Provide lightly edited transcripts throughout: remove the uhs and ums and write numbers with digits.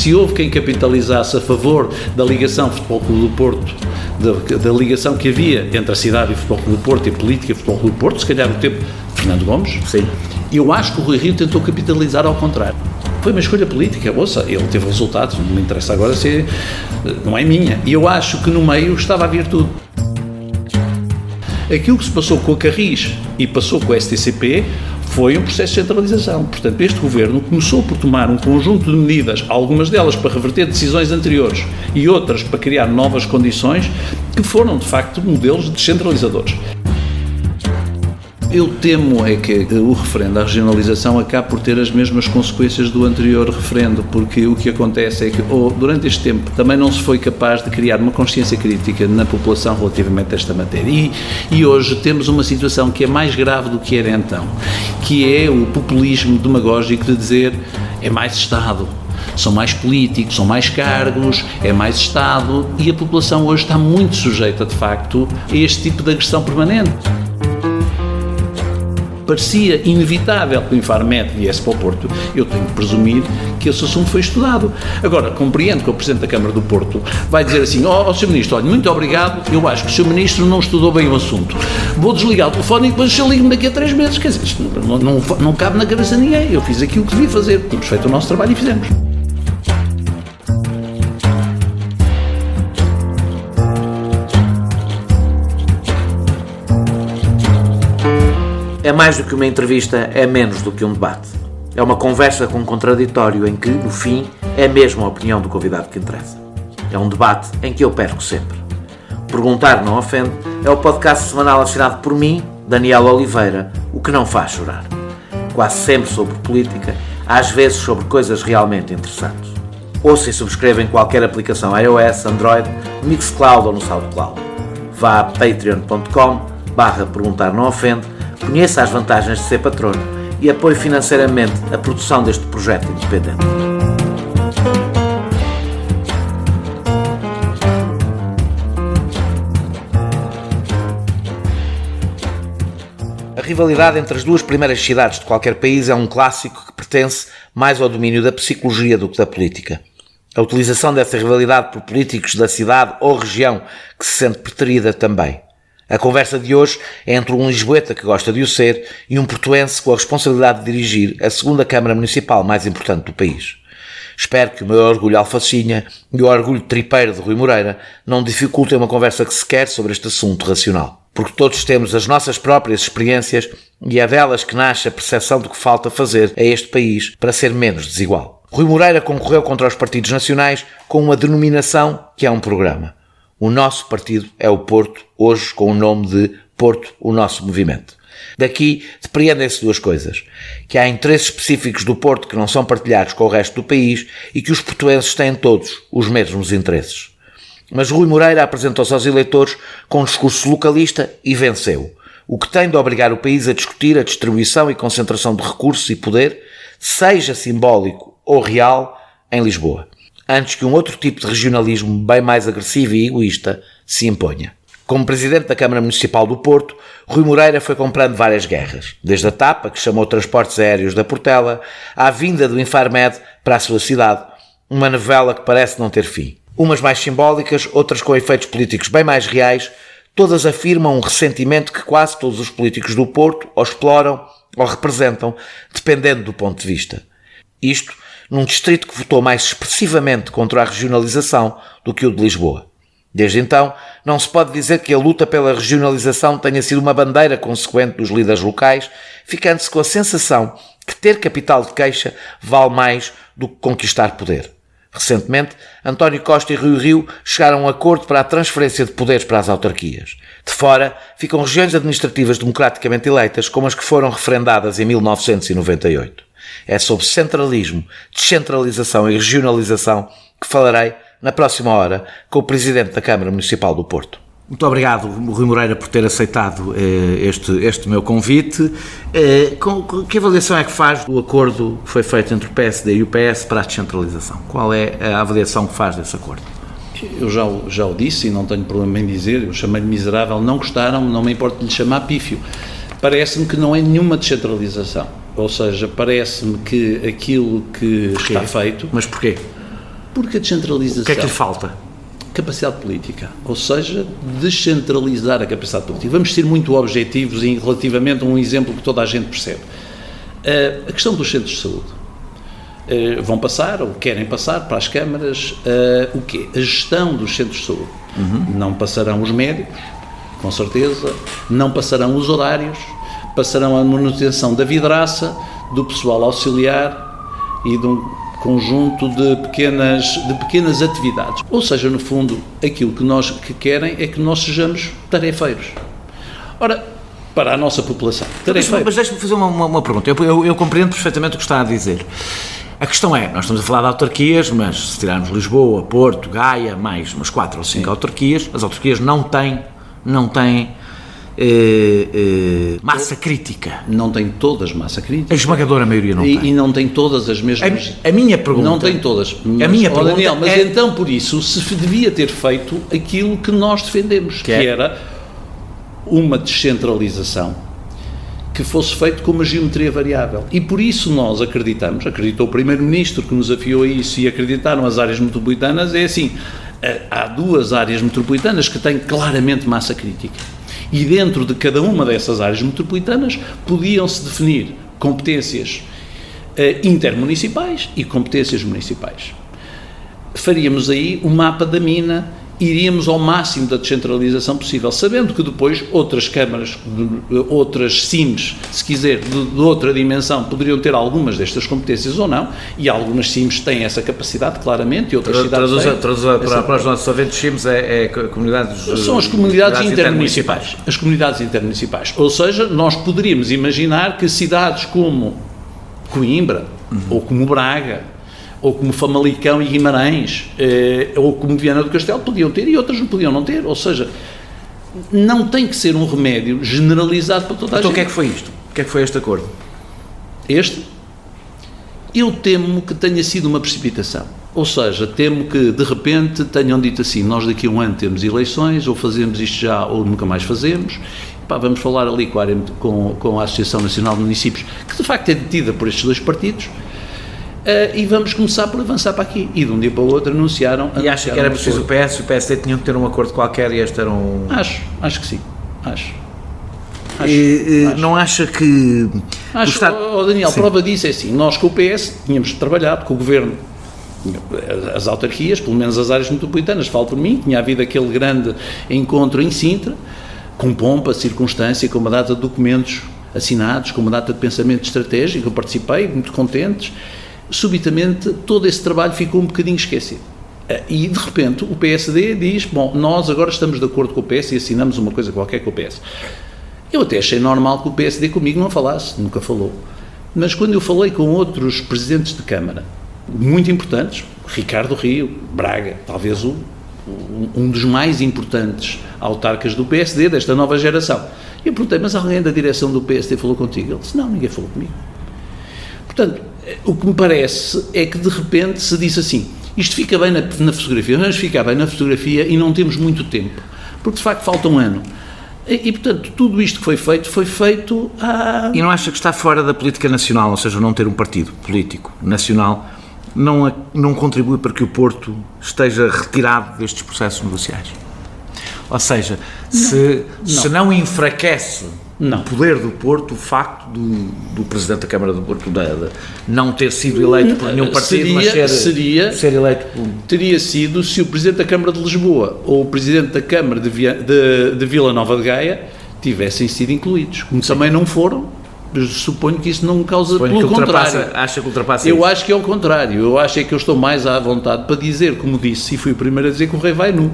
se houve quem capitalizasse a favor da ligação Futebol Clube do Porto, da ligação que havia entre a cidade e o Futebol Clube do Porto e a política do Futebol Clube do Porto, se calhar no tempo de Fernando Gomes, sim. Eu acho que o Rui Rio tentou capitalizar ao contrário. Foi uma escolha política, ouça, ele teve resultados, não me interessa agora se não é minha. E eu acho que no meio estava a virtude. Aquilo que se passou com a Carris e passou com a STCP foi um processo de centralização. Portanto, este governo começou por tomar um conjunto de medidas, algumas delas para reverter decisões anteriores e outras para criar novas condições, que foram, de facto, modelos descentralizadores. Eu temo é que o referendo à regionalização acabe por ter as mesmas consequências do anterior referendo, porque o que acontece é que durante este tempo também não se foi capaz de criar uma consciência crítica na população relativamente a esta matéria. E hoje temos uma situação que é mais grave do que era então, que é o populismo demagógico de dizer é mais Estado. São mais políticos, são mais cargos, é mais Estado, e a população hoje está muito sujeita, de facto, a este tipo de agressão permanente. Parecia inevitável que o Infarmed viesse para o Porto. Eu tenho que presumir que esse assunto foi estudado. Agora, compreendo que o Presidente da Câmara do Porto vai dizer assim, Sr. Ministro, olha, muito obrigado, eu acho que o Sr. Ministro não estudou bem o assunto. Vou desligar o telefone e depois eu ligo-me daqui a 3 meses. Quer dizer, isto não cabe na cabeça de ninguém. Eu fiz aquilo que devia fazer. Tínhamos feito o nosso trabalho e fizemos. É mais do que uma entrevista, é menos do que um debate. É uma conversa com um contraditório em que, no fim, é mesmo a opinião do convidado que interessa. É um debate em que eu perco sempre. Perguntar Não Ofende é o podcast semanal assinado por mim, Daniel Oliveira, o que não faz chorar. Quase sempre sobre política, às vezes sobre coisas realmente interessantes. Ouça e subscreva em qualquer aplicação iOS, Android, no Mixcloud ou no SoundCloud. Vá a patreon.com/perguntar não ofende, conheça as vantagens de ser patrono e apoie financeiramente a produção deste projeto independente. A rivalidade entre as duas primeiras cidades de qualquer país é um clássico que pertence mais ao domínio da psicologia do que da política. A utilização dessa rivalidade por políticos da cidade ou região que se sente preterida também. A conversa de hoje é entre um lisboeta que gosta de o ser e um portuense com a responsabilidade de dirigir a segunda Câmara Municipal mais importante do país. Espero que o meu orgulho alfacinha e o orgulho tripeiro de Rui Moreira não dificultem uma conversa que se quer sobre este assunto racional. Porque todos temos as nossas próprias experiências e é delas que nasce a percepção do que falta fazer a este país para ser menos desigual. Rui Moreira concorreu contra os partidos nacionais com uma denominação que é um programa. O nosso partido é o Porto, hoje com o nome de Porto, o Nosso Movimento. Daqui depreendem-se duas coisas. Que há interesses específicos do Porto que não são partilhados com o resto do país e que os portuenses têm todos os mesmos interesses. Mas Rui Moreira apresentou-se aos eleitores com um discurso localista e venceu. O que tem de obrigar o país a discutir a distribuição e concentração de recursos e poder, seja simbólico ou real, em Lisboa. Antes que um outro tipo de regionalismo bem mais agressivo e egoísta se imponha. Como Presidente da Câmara Municipal do Porto, Rui Moreira foi comprando várias guerras, desde a TAP, que chamou transportes aéreos da Portela, à vinda do Infarmed para a sua cidade, uma novela que parece não ter fim. Umas mais simbólicas, outras com efeitos políticos bem mais reais, todas afirmam um ressentimento que quase todos os políticos do Porto ou exploram ou representam, dependendo do ponto de vista. Isto num distrito que votou mais expressivamente contra a regionalização do que o de Lisboa. Desde então, não se pode dizer que a luta pela regionalização tenha sido uma bandeira consequente dos líderes locais, ficando-se com a sensação que ter capital de queixa vale mais do que conquistar poder. Recentemente, António Costa e Rui Rio chegaram a um acordo para a transferência de poderes para as autarquias. De fora, ficam regiões administrativas democraticamente eleitas como as que foram referendadas em 1998. É sobre centralismo, descentralização e regionalização que falarei na próxima hora com o Presidente da Câmara Municipal do Porto. Muito obrigado, Rui Moreira, por ter aceitado este meu convite. Que avaliação é que faz do acordo que foi feito entre o PSD e o PS para a descentralização? Qual é a avaliação que faz desse acordo? Eu já o disse e não tenho problema em dizer, eu chamei-lhe miserável, não gostaram, não me importa de lhe chamar pífio. Parece-me que não é nenhuma descentralização. Ou seja, parece-me que aquilo que está feito... Mas porquê? Porque a descentralização... O que é que lhe falta? Capacidade política, ou seja, descentralizar a capacidade política. Vamos ser muito objetivos em relativamente a um exemplo que toda a gente percebe. A questão dos centros de saúde. Vão passar, ou querem passar, para as câmaras, o quê? A gestão dos centros de saúde. Não passarão os médicos, com certeza, não passarão os horários, passarão a manutenção da vidraça, do pessoal auxiliar e de um conjunto de pequenas atividades. Ou seja, no fundo, aquilo que querem é que nós sejamos tarefeiros. Ora, para a nossa população, tarefeiros. Mas deixe-me fazer uma pergunta. Eu compreendo perfeitamente o que está a dizer. A questão é, nós estamos a falar de autarquias, mas se tirarmos Lisboa, Porto, Gaia, mais umas 4 ou 5 autarquias, as autarquias não têm massa crítica. Não tem todas massa crítica. A esmagadora maioria não tem. E não tem todas as mesmas... A minha pergunta... Não tem todas. A minha pergunta Daniel, mas então por isso se devia ter feito aquilo que nós defendemos, que era uma descentralização que fosse feito com uma geometria variável. E por isso nós acreditou o Primeiro-Ministro que nos afiou a isso e acreditaram as áreas metropolitanas, é assim, há 2 áreas metropolitanas que têm claramente massa crítica. E dentro de cada uma dessas áreas metropolitanas podiam-se definir competências intermunicipais e competências municipais. Faríamos aí o mapa da mina, iríamos ao máximo da descentralização possível, sabendo que depois outras câmaras, outras CIMs, se quiser, de outra dimensão, poderiam ter algumas destas competências ou não, e algumas CIMs têm essa capacidade, claramente, e outras cidades têm. Para os nossos ouvintes, CIMs comunidades... São as comunidades intermunicipais. As comunidades intermunicipais. Ou seja, nós poderíamos imaginar que cidades como Coimbra, ou como Braga, ou como Famalicão e Guimarães, ou como Viana do Castelo, podiam ter e outras não podiam não ter. Ou seja, não tem que ser um remédio generalizado para toda a gente. Então o que é que foi isto? O que é que foi este acordo? Eu temo que tenha sido uma precipitação. Ou seja, temo que de repente tenham dito assim, nós daqui a um ano temos eleições, ou fazemos isto já ou nunca mais fazemos. Vamos falar ali com a Associação Nacional de Municípios, que de facto é detida por estes 2 partidos, e vamos começar por avançar para aqui. E de um dia para o outro anunciaram... E acha que era preciso o PS e o PSD tinham que ter um acordo qualquer e este era um... Acho que sim. Acho. Não acha que... Daniel, sim. Prova disso é assim, nós com o PS tínhamos trabalhado com o Governo, as autarquias, pelo menos as áreas metropolitanas, falo por mim, tinha havido aquele grande encontro em Sintra, com pompa, circunstância, com uma data de documentos assinados, com uma data de pensamento estratégico, eu participei, muito contentes. Subitamente todo esse trabalho ficou um bocadinho esquecido e de repente o PSD diz, bom, nós agora estamos de acordo com o PS e assinamos uma coisa qualquer com o PS. Eu até achei normal que o PSD comigo não falasse, nunca falou, mas quando eu falei com outros presidentes de Câmara muito importantes, Ricardo Rio, Braga, talvez um dos mais importantes autarcas do PSD, desta nova geração, eu perguntei, mas alguém da direção do PSD falou contigo? Ele disse, não, ninguém falou comigo. Portanto, o que me parece é que de repente se disse assim, isto fica bem na fotografia, vamos ficar bem na fotografia e não temos muito tempo, porque de facto falta um ano. E portanto, tudo isto que foi feito E não acha que está fora da política nacional, ou seja, não ter um partido político nacional, não contribui para que o Porto esteja retirado destes processos negociais? Ou seja, se não enfraquece o poder do Porto, o facto do Presidente da Câmara do Porto não ter sido eleito por nenhum partido, mas ser eleito por... Teria sido se o Presidente da Câmara de Lisboa ou o Presidente da Câmara de Vila Nova de Gaia tivessem sido incluídos, como também não foram. Suponho que isso não causa, pelo contrário. Acha que ultrapassa Eu isso? acho que é o contrário. Eu acho que eu estou mais à vontade para dizer, como disse, e fui o primeiro a dizer que o rei vai nu.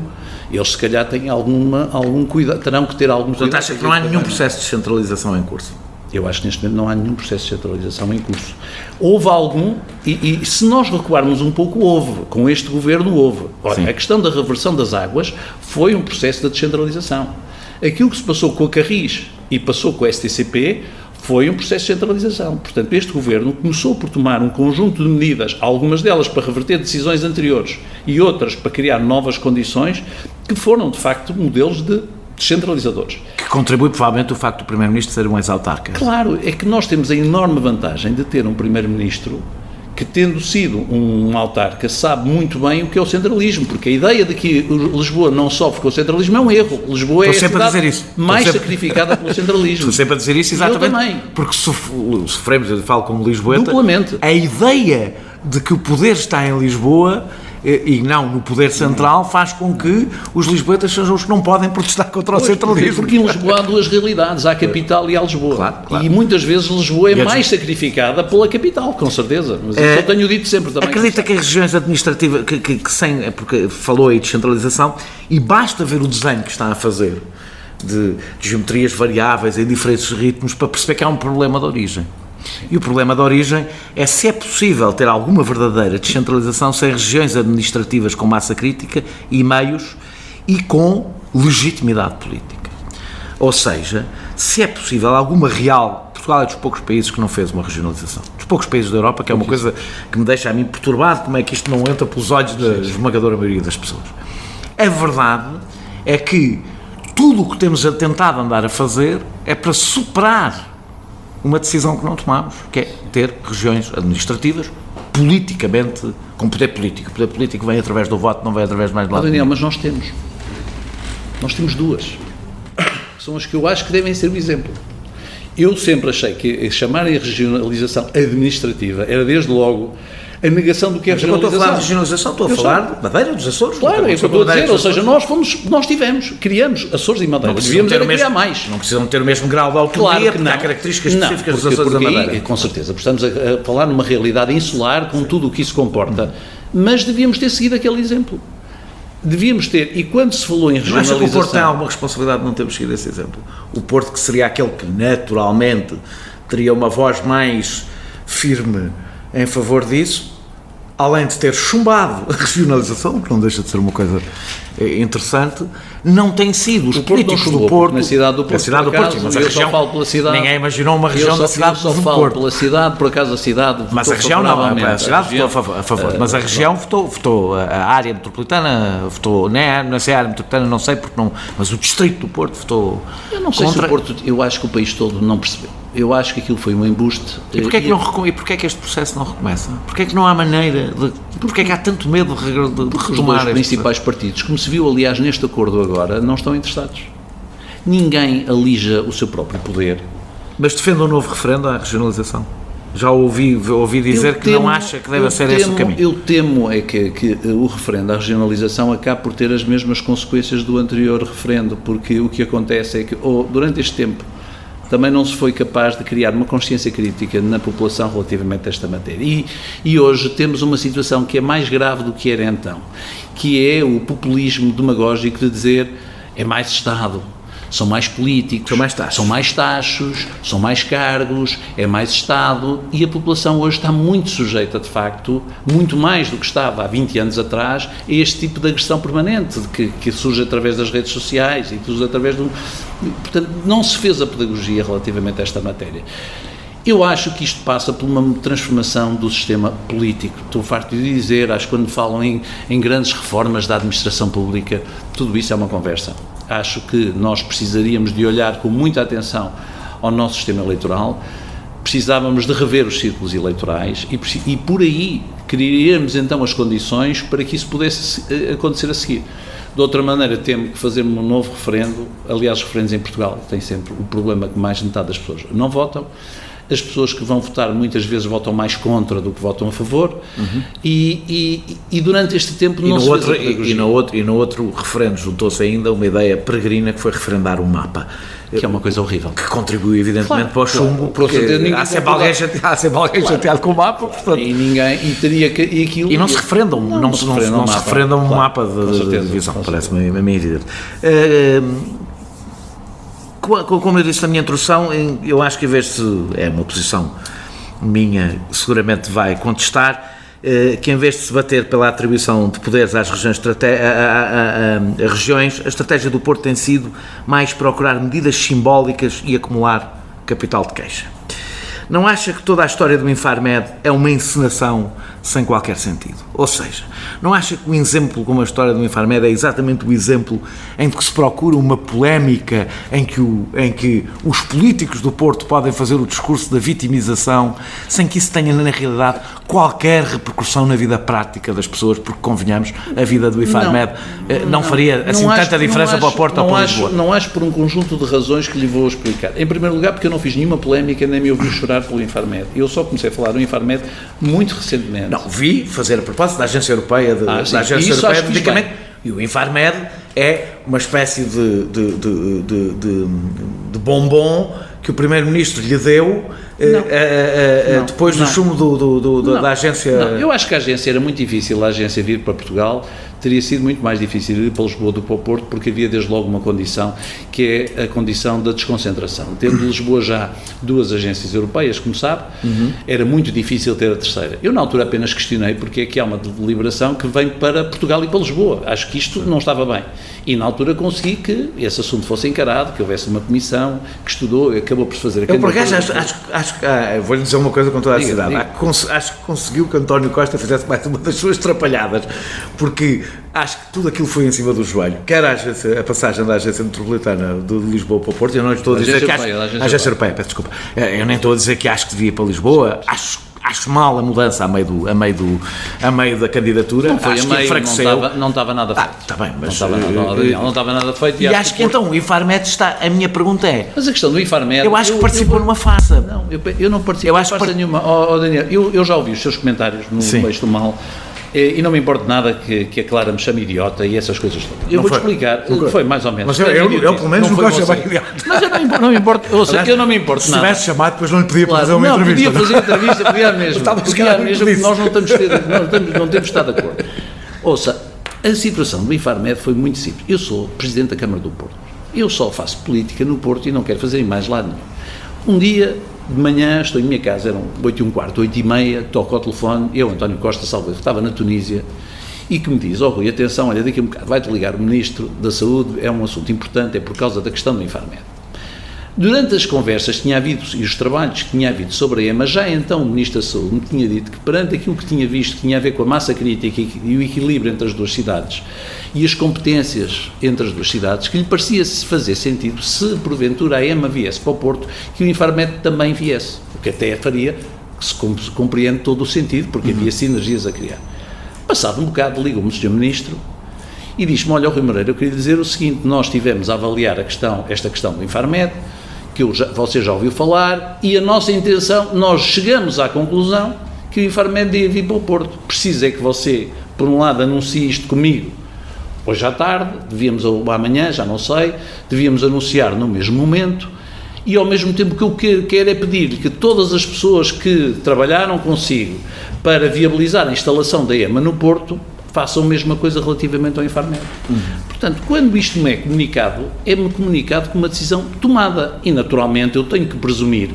Eles se calhar têm algum cuidado, terão que ter algum cuidado. Portanto, acha que não há nenhum processo de descentralização em curso? Eu acho que neste momento não há nenhum processo de descentralização em curso. Houve algum, e se nós recuarmos um pouco, houve. Com este governo houve. Ora, a questão da reversão das águas foi um processo de descentralização. Aquilo que se passou com a Carris e passou com a STCP foi um processo de centralização. Portanto, este governo começou por tomar um conjunto de medidas, algumas delas para reverter decisões anteriores e outras para criar novas condições, que foram, de facto, modelos de descentralizadores. Que contribui, provavelmente, o facto do Primeiro-Ministro ser um ex-autarca. Claro, é que nós temos a enorme vantagem de ter um Primeiro-Ministro que, tendo sido um autarca, sabe muito bem o que é o centralismo, porque a ideia de que Lisboa não sofre com o centralismo é um erro. Lisboa é a cidade mais sacrificada pelo centralismo. Estou sempre a dizer isso, exatamente. Eu também. Porque sofremos, eu falo como lisboeta, duplamente. A ideia de que o poder está em Lisboa e não no poder central faz com que os lisboetas sejam os que não podem protestar contra o centralismo. Porque em Lisboa há duas realidades, há a capital e há Lisboa. Claro. E muitas vezes Lisboa é mais sacrificada pela capital, com certeza. Mas isso eu tenho dito sempre também. Acredita que as regiões administrativas, porque falou aí de descentralização, e basta ver o desenho que está a fazer de geometrias variáveis em diferentes ritmos para perceber que há um problema de origem. E o problema de origem é se é possível ter alguma verdadeira descentralização sem regiões administrativas com massa crítica e meios e com legitimidade política. Ou seja, se é possível alguma real... Portugal é dos poucos países que não fez uma regionalização. Dos poucos países da Europa, que é uma coisa que me deixa a mim perturbado, como é que isto não entra pelos olhos da esmagadora maioria das pessoas. A verdade é que tudo o que temos tentado andar a fazer é para superar uma decisão que não tomamos, que é ter regiões administrativas politicamente, com poder político. O poder político vem através do voto, não vem através de mais de lado. Daniel, mas nós temos duas. São as que eu acho que devem ser o exemplo. Eu sempre achei que chamar a regionalização administrativa era desde logo a negação do que é regionalização. Estou a falar de regionalização, estou a falar de Madeira, dos Açores. Claro, é o que eu estou a dizer, ou seja, nós criamos Açores e Madeira, devíamos criar mais. Não precisam ter o mesmo grau de autonomia, porque há características específicas dos Açores e da Madeira. Com certeza, estamos a falar numa realidade insular, com tudo o que isso comporta, mas devíamos ter seguido aquele exemplo. Devíamos ter, e quando se falou em regionalização... Não acha que o Porto tem alguma responsabilidade de não termos seguido esse exemplo? O Porto, que seria aquele que naturalmente teria uma voz mais firme em favor disso, além de ter chumbado a regionalização, que não deixa de ser uma coisa interessante, não tem sido os políticos do Porto... Na cidade do Porto, mas a região, falo pela cidade, ninguém imaginou uma região da cidade do Porto. Eu só falo pela cidade, por acaso a cidade... Mas a região não, a cidade votou a favor, mas a região votou, a área metropolitana votou, não sei a área metropolitana, não sei porque não, mas o distrito do Porto votou... Eu não sei se o Porto, eu acho que o país todo não percebeu. Eu acho que aquilo foi um embuste. E porquê é que este processo não recomeça? Porquê é que não há maneira de... Porquê é que há tanto medo de retomar os dois principais partidos, como se viu aliás neste acordo agora, não estão interessados. Ninguém alija o seu próprio poder. Mas defende um novo referendo à regionalização? Já ouvi dizer que não acha que deve ser esse o caminho. Eu temo é que o referendo à regionalização acabe por ter as mesmas consequências do anterior referendo, porque o que acontece é que durante este tempo também não se foi capaz de criar uma consciência crítica na população relativamente a esta matéria. E hoje temos uma situação que é mais grave do que era então, que é o populismo demagógico de dizer é mais Estado, são mais políticos, são mais taxos, são mais cargos, é mais Estado, e a população hoje está muito sujeita, de facto, muito mais do que estava há 20 anos atrás, a este tipo de agressão permanente, que surge através das redes sociais e que surge através do... Portanto, não se fez a pedagogia relativamente a esta matéria. Eu acho que isto passa por uma transformação do sistema político. Estou farto de dizer, acho que quando falam em grandes reformas da administração pública, tudo isso é uma conversa. Acho que nós precisaríamos de olhar com muita atenção ao nosso sistema eleitoral, precisávamos de rever os círculos eleitorais e por aí criaríamos então as condições para que isso pudesse acontecer a seguir. De outra maneira, temos que fazer um novo referendo. Aliás, os referendos em Portugal têm sempre o problema que mais de metade das pessoas não votam. As pessoas que vão votar muitas vezes votam mais contra do que votam a favor, e durante este tempo não se fez a pedagogia. E no outro referendo juntou-se ainda uma ideia peregrina que foi referendar um mapa. Que é uma coisa horrível. Que contribuiu evidentemente para o chumbo, porque há sempre alguém chateado com o mapa, portanto... E não se referendam, não se referendam um mapa de divisão, parece-me a mim evidente. Como eu disse na minha introdução, eu acho que, em vez de, é uma posição minha, seguramente vai contestar, que em vez de se bater pela atribuição de poderes às regiões, a estratégia do Porto tem sido mais procurar medidas simbólicas e acumular capital de queixa. Não acha que toda a história do Infarmed é uma encenação sem qualquer sentido. Ou seja, não acha que um exemplo como a história do Infarmed é exatamente o exemplo em que se procura uma polémica em que os políticos do Porto podem fazer o discurso da vitimização sem que isso tenha, na realidade, qualquer repercussão na vida prática das pessoas, porque, convenhamos, a vida do Infarmed não faria assim tanta diferença para o Porto ou para Lisboa? Não acho por um conjunto de razões que lhe vou explicar. Em primeiro lugar, porque eu não fiz nenhuma polémica, nem me ouvi chorar pelo Infarmed. Eu só comecei a falar do Infarmed muito recentemente. Não, vi fazer a propósito da Agência Europeia de Medicamento, e o Infarmed é uma espécie de bombom que o Primeiro-Ministro lhe deu depois do chumbo da agência. Não, eu acho que a agência era muito difícil, a agência vir para Portugal teria sido muito mais difícil ir para Lisboa do que para o Porto, porque havia desde logo uma condição, que é a condição da desconcentração. Tendo Lisboa já 2 agências europeias, como sabe, era muito difícil ter a terceira. Eu, na altura, apenas questionei porque é que há uma deliberação que vem para Portugal e para Lisboa. Acho que isto não estava bem. E, na altura, consegui que esse assunto fosse encarado, que houvesse uma comissão que estudou e acabou por fazer aquilo. Eu, por acaso, acho que vou-lhe dizer uma coisa com toda a sinceridade. Acho que conseguiu que António Costa fizesse mais uma das suas trapalhadas, porque acho que tudo aquilo foi em cima do joelho. Quer a passagem da Agência Metropolitana de Lisboa para o Porto, eu não estou a dizer que acho... A Agência Europeia, peço desculpa. Eu nem estou a dizer que acho que devia ir para Lisboa. Acho mal a mudança a meio da candidatura. Não foi acho que enfraqueceu. Não estava nada feito. Está bem, mas... Não estava nada feito. E acho que então o Infarmed está... A minha pergunta é... Mas a questão do Infarmed... Eu acho que participou numa farsa. Não, eu não participei de farsa nenhuma. Daniel, eu já ouvi os seus comentários no Eixo do Mal. E não me importa nada que a Clara me chame idiota e essas coisas todas. Eu vou-te explicar, foi mais ou menos. Mas eu pelo menos não gosto de chamar idiota. Mas eu não me importo, eu não me importo nada. Se tivesse chamado, depois não lhe podia fazer uma entrevista. Não, podia fazer entrevista, podia mesmo, porque nós não temos estado de acordo. Ouça, a situação do Infarmed foi muito simples. Eu sou Presidente da Câmara do Porto. Eu só faço política no Porto e não quero fazer em mais lado nenhum. Um dia... De manhã, estou em minha casa, eram 8h15, 8h30, toco ao telefone, eu, António Costa Salveiro, estava na Tunísia, e que me diz, Rui, atenção, olha, daqui a um bocado vai-te ligar o Ministro da Saúde, é um assunto importante, é por causa da questão do Infarmed. Durante as conversas que tinha havido e os trabalhos que tinha havido sobre a EMA, já então o Ministro da Saúde me tinha dito que perante aquilo que tinha visto, que tinha a ver com a massa crítica e o equilíbrio entre as 2 cidades e as competências entre as 2 cidades, que lhe parecia fazer sentido se porventura a EMA viesse para o Porto, que o Infarmed também viesse, o que até faria que se compreende todo o sentido, porque havia sinergias a criar. Passado um bocado, ligou-me o Sr. Ministro e disse-me, olha, Rui Moreira, eu queria dizer o seguinte, nós estivemos a avaliar esta questão do Infarmed, que você já ouviu falar, e a nossa intenção, nós chegamos à conclusão que o Infarmed devia vir para o Porto. Preciso é que você, por um lado, anuncie isto comigo hoje à tarde, ou amanhã, já não sei, devíamos anunciar no mesmo momento, e ao mesmo tempo que eu quero é pedir-lhe que todas as pessoas que trabalharam consigo para viabilizar a instalação da EMA no Porto, façam a mesma coisa relativamente ao Infarmed. Portanto, quando isto me é comunicado, é-me comunicado com uma decisão tomada. E, naturalmente, eu tenho que presumir,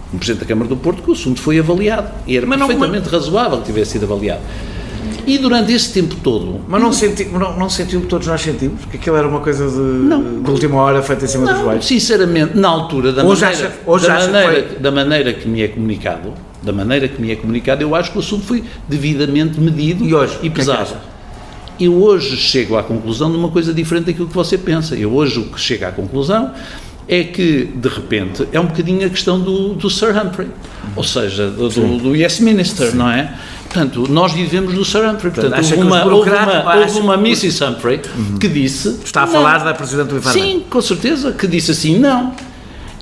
como Presidente da Câmara do Porto, que o assunto foi avaliado. E era perfeitamente razoável que tivesse sido avaliado. E durante esse tempo todo... Mas não sentiu que todos nós sentimos? Que aquilo era uma coisa de última hora feita em cima dos joelhos? Sinceramente, na altura, da maneira que me é comunicado, eu acho que o assunto foi devidamente medido e pesado. Eu hoje chego à conclusão de uma coisa diferente daquilo que você pensa. Eu hoje o que chego à conclusão é que, de repente, é um bocadinho a questão do Sir Humphrey, ou seja, do Yes Minister, não é? Portanto, nós vivemos do Sir Humphrey. Portanto, houve uma Mrs. Humphrey que disse... Está a falar da Presidente do Infarmed? Sim, com certeza, que disse assim, não.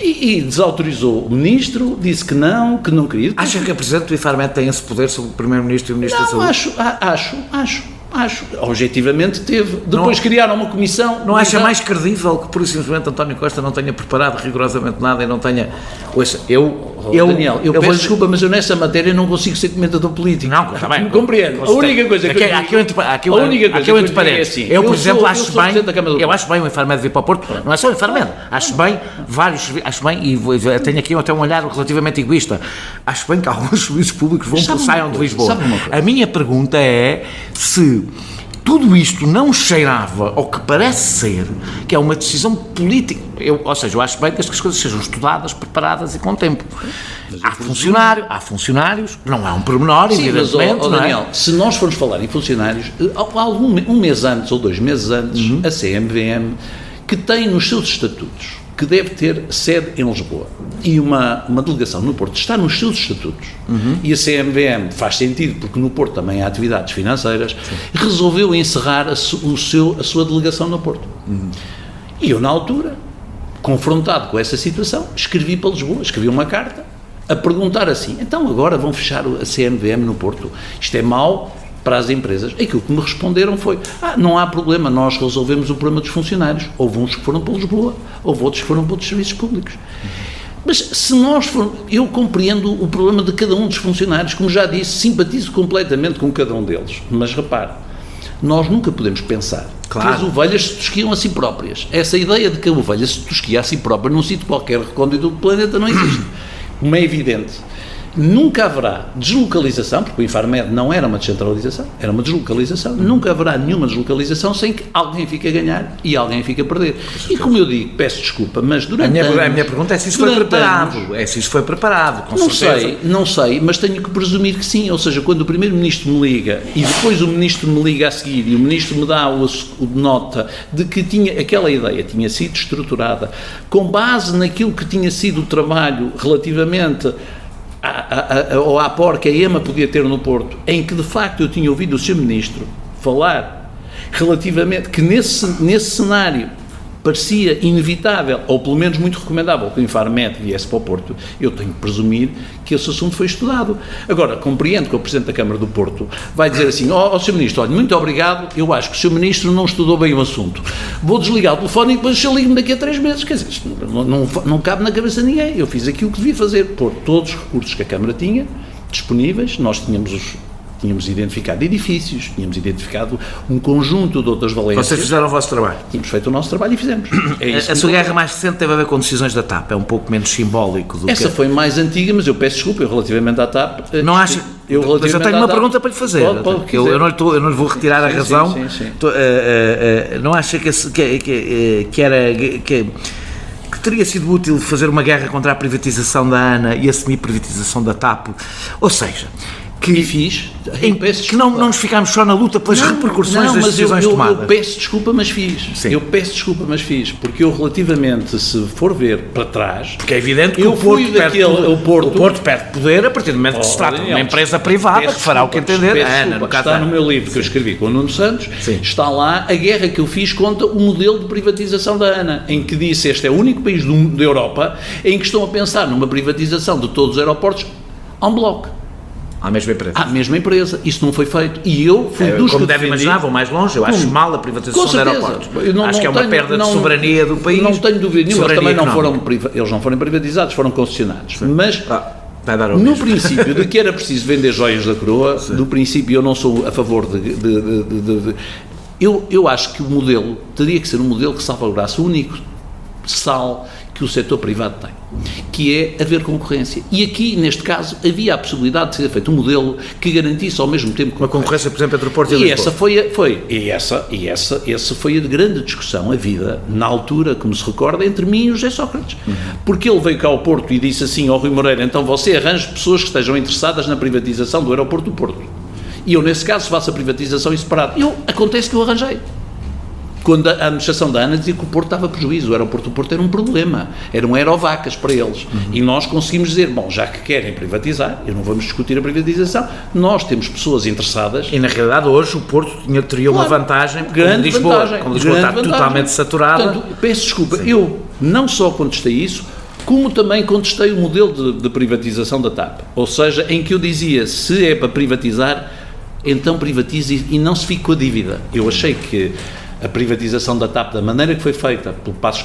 E desautorizou o Ministro, disse que não queria. Acha que a Presidente do Infarmed tem esse poder sobre o Primeiro-Ministro e o Ministro da Saúde? Acho. Objetivamente teve. Depois criaram uma comissão. Não acha mais credível que, por isso, simplesmente, António Costa não tenha preparado rigorosamente nada e não tenha... Daniel, eu peço desculpa, mas eu nessa matéria não consigo ser comentador político. Não, está bem. Compreendo. A única coisa que eu digo é assim. Eu, por exemplo, acho bem o Infarmed vir para o Porto. Não é só o Infarmed. Acho bem, e tenho aqui até um olhar relativamente egoísta. Acho bem que alguns serviços públicos saiam de Lisboa. A minha pergunta é se tudo isto não cheirava ao que parece ser, que é uma decisão política. Ou seja, eu acho bem que as coisas sejam estudadas, preparadas e com tempo. Há funcionários, não é um pormenor, evidentemente. Mas, Daniel, se nós formos falar em funcionários, um mês antes ou 2 meses antes, a CMVM, que tem nos seus estatutos que deve ter sede em Lisboa e uma delegação no Porto, está nos seus estatutos, e a CMVM faz sentido porque no Porto também há atividades financeiras, resolveu encerrar a sua delegação no Porto. E eu, na altura, confrontado com essa situação, escrevi para Lisboa, escrevi uma carta a perguntar assim, então agora vão fechar a CMVM no Porto, isto é mau para as empresas. Aquilo que me responderam foi, não há problema, nós resolvemos o problema dos funcionários. Houve uns que foram para Lisboa, houve outros que foram para outros serviços públicos. Mas se nós formos, eu compreendo o problema de cada um dos funcionários, como já disse, simpatizo completamente com cada um deles, mas repare, nós nunca podemos pensar que as ovelhas se tosquiam a si próprias. Essa ideia de que a ovelha se tosquia a si própria num sítio qualquer recôndito do planeta não existe. Como é evidente, nunca haverá deslocalização, porque o Infarmed não era uma descentralização, era uma deslocalização, nunca haverá nenhuma deslocalização sem que alguém fique a ganhar e alguém fique a perder. E como eu digo, peço desculpa, mas durante a minha pergunta é se isso foi preparado. Com certeza. Não sei, mas tenho que presumir que sim, ou seja, quando o Primeiro-Ministro me liga e depois o Ministro me liga a seguir e o Ministro me dá o nota de que aquela ideia tinha sido estruturada com base naquilo que tinha sido o trabalho relativamente ou à POR que a EMA podia ter no Porto, em que de facto eu tinha ouvido o Sr. Ministro falar relativamente que nesse cenário parecia inevitável, ou pelo menos muito recomendável, que o Infarmed viesse para o Porto, eu tenho que presumir que esse assunto foi estudado. Agora, compreendo que o Presidente da Câmara do Porto vai dizer assim, Sr. Ministro, olha, muito obrigado, eu acho que o Sr. Ministro não estudou bem o assunto. Vou desligar o telefone e depois eu ligo-me daqui a 3 meses. Quer dizer, isto não cabe na cabeça de ninguém. Eu fiz aquilo que devia fazer, pôr todos os recursos que a Câmara tinha disponíveis, nós tínhamos identificado edifícios, tínhamos identificado um conjunto de outras valências. Vocês fizeram o vosso trabalho? Tínhamos feito o nosso trabalho e fizemos. A sua guerra mais recente teve a ver com decisões da TAP, é um pouco menos simbólico do Essa foi mais antiga, mas eu peço desculpa, eu relativamente à TAP... Não acha... Mas eu tenho uma pergunta para lhe fazer. Eu não lhe vou retirar a razão. Sim. Não acha que teria sido útil fazer uma guerra contra a privatização da ANA e assumir a privatização da TAP? Ou seja... que não nos ficámos só na luta pelas repercussões das decisões tomadas. Eu peço desculpa, mas fiz. Sim. Eu peço desculpa, mas fiz. Porque eu relativamente, se for ver para trás... Porque é evidente que o Porto perde poder a partir do momento que se trata de uma empresa privada que fará o que entender. Está no meu livro que eu escrevi com o Nuno Santos, está lá a guerra que eu fiz contra o modelo de privatização da ANA, em que disse este é o único país da Europa em que estão a pensar numa privatização de todos os aeroportos en bloc. À mesma empresa. Isso não foi feito. E eu fui dos como deve imaginar, vou mais longe. Eu acho mal a privatização de aeroportos. Acho que é uma perda de soberania do país. Não tenho dúvida nenhuma. Eles não foram privatizados, foram concessionados. Sim. Mas, no princípio de que era preciso vender joias da coroa, do princípio eu não sou a favor eu acho que o modelo teria que ser um modelo que salvaguardasse o único sal que o setor privado tem, que é haver concorrência. E aqui, neste caso, havia a possibilidade de ser feito um modelo que garantisse ao mesmo tempo uma concorrência, por exemplo, entre o Porto e Lisboa. Essa foi a grande discussão, a vida, na altura, como se recorda, entre mim e o José Sócrates. Porque ele veio cá ao Porto e disse assim ao Rui Moreira, então você arranje pessoas que estejam interessadas na privatização do aeroporto do Porto. E eu, nesse caso, faço a privatização em separado. Acontece que eu arranjei. Quando a administração da ANA dizia que o Porto estava a prejuízo, o aeroporto do Porto era um problema, eram aerovacas para eles, e nós conseguimos dizer, bom, já que querem privatizar, não vamos discutir a privatização, nós temos pessoas interessadas. E na realidade hoje o Porto teria uma vantagem, como Lisboa está totalmente saturada. Portanto, peço desculpa, eu não só contestei isso, como também contestei o modelo de privatização da TAP, ou seja, em que eu dizia, se é para privatizar, então privatize e não se fique com a dívida. Eu achei que a privatização da TAP, da maneira que foi feita pelo Pedro Passos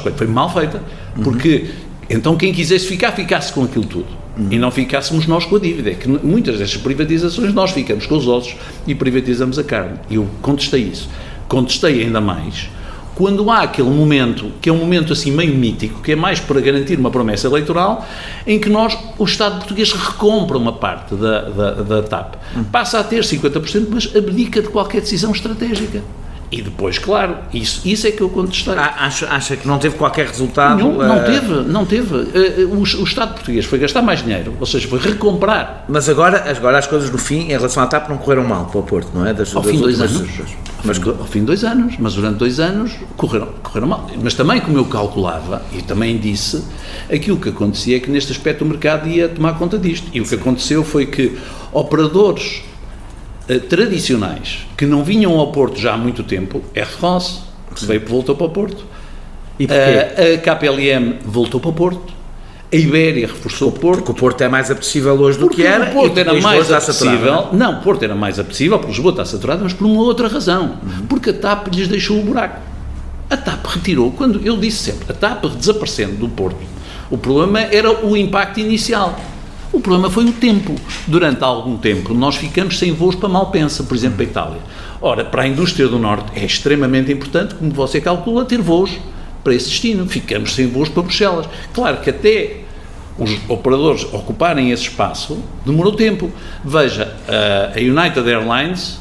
Coelho, foi mal feita, porque então quem quisesse ficasse com aquilo tudo, e não ficássemos nós com a dívida. É que muitas destas privatizações nós ficamos com os ossos e privatizamos a carne. Eu contestei isso. Contestei ainda mais quando há aquele momento, que é um momento assim meio mítico, que é mais para garantir uma promessa eleitoral, em que o Estado português recompra uma parte da TAP. Passa a ter 50%, mas abdica de qualquer decisão estratégica. E depois, claro, isso é que eu contestei. Acha que não teve qualquer resultado? Não teve. O Estado português foi gastar mais dinheiro, ou seja, foi recomprar. Mas agora as coisas no fim, em relação à TAP, não correram mal para o Porto, não é? Ao fim de 2 anos. Ao fim de 2 anos, mas durante 2 anos correram mal. Mas também, como eu calculava, e também disse, aquilo que acontecia é que neste aspecto o mercado ia tomar conta disto. E o que aconteceu foi que operadores tradicionais que não vinham ao Porto já há muito tempo, Air France voltou para o Porto, e porquê? A KPLM voltou para o Porto, a Ibéria reforçou o Porto. Porque o Porto é mais apetecível hoje do que era, o Porto era mais apetecível. Não, o Porto era mais apetecível, porque Lisboa está saturada, mas por uma outra razão, porque a TAP lhes deixou o buraco. A TAP retirou, quando eu disse sempre, a TAP desaparecendo do Porto, o problema era o impacto inicial. O problema foi o tempo. Durante algum tempo nós ficamos sem voos para Malpensa, por exemplo, para a Itália. Ora, para a indústria do Norte é extremamente importante, como você calcula, ter voos para esse destino. Ficamos sem voos para Bruxelas. Claro que até os operadores ocuparem esse espaço demorou tempo. Veja, a United Airlines,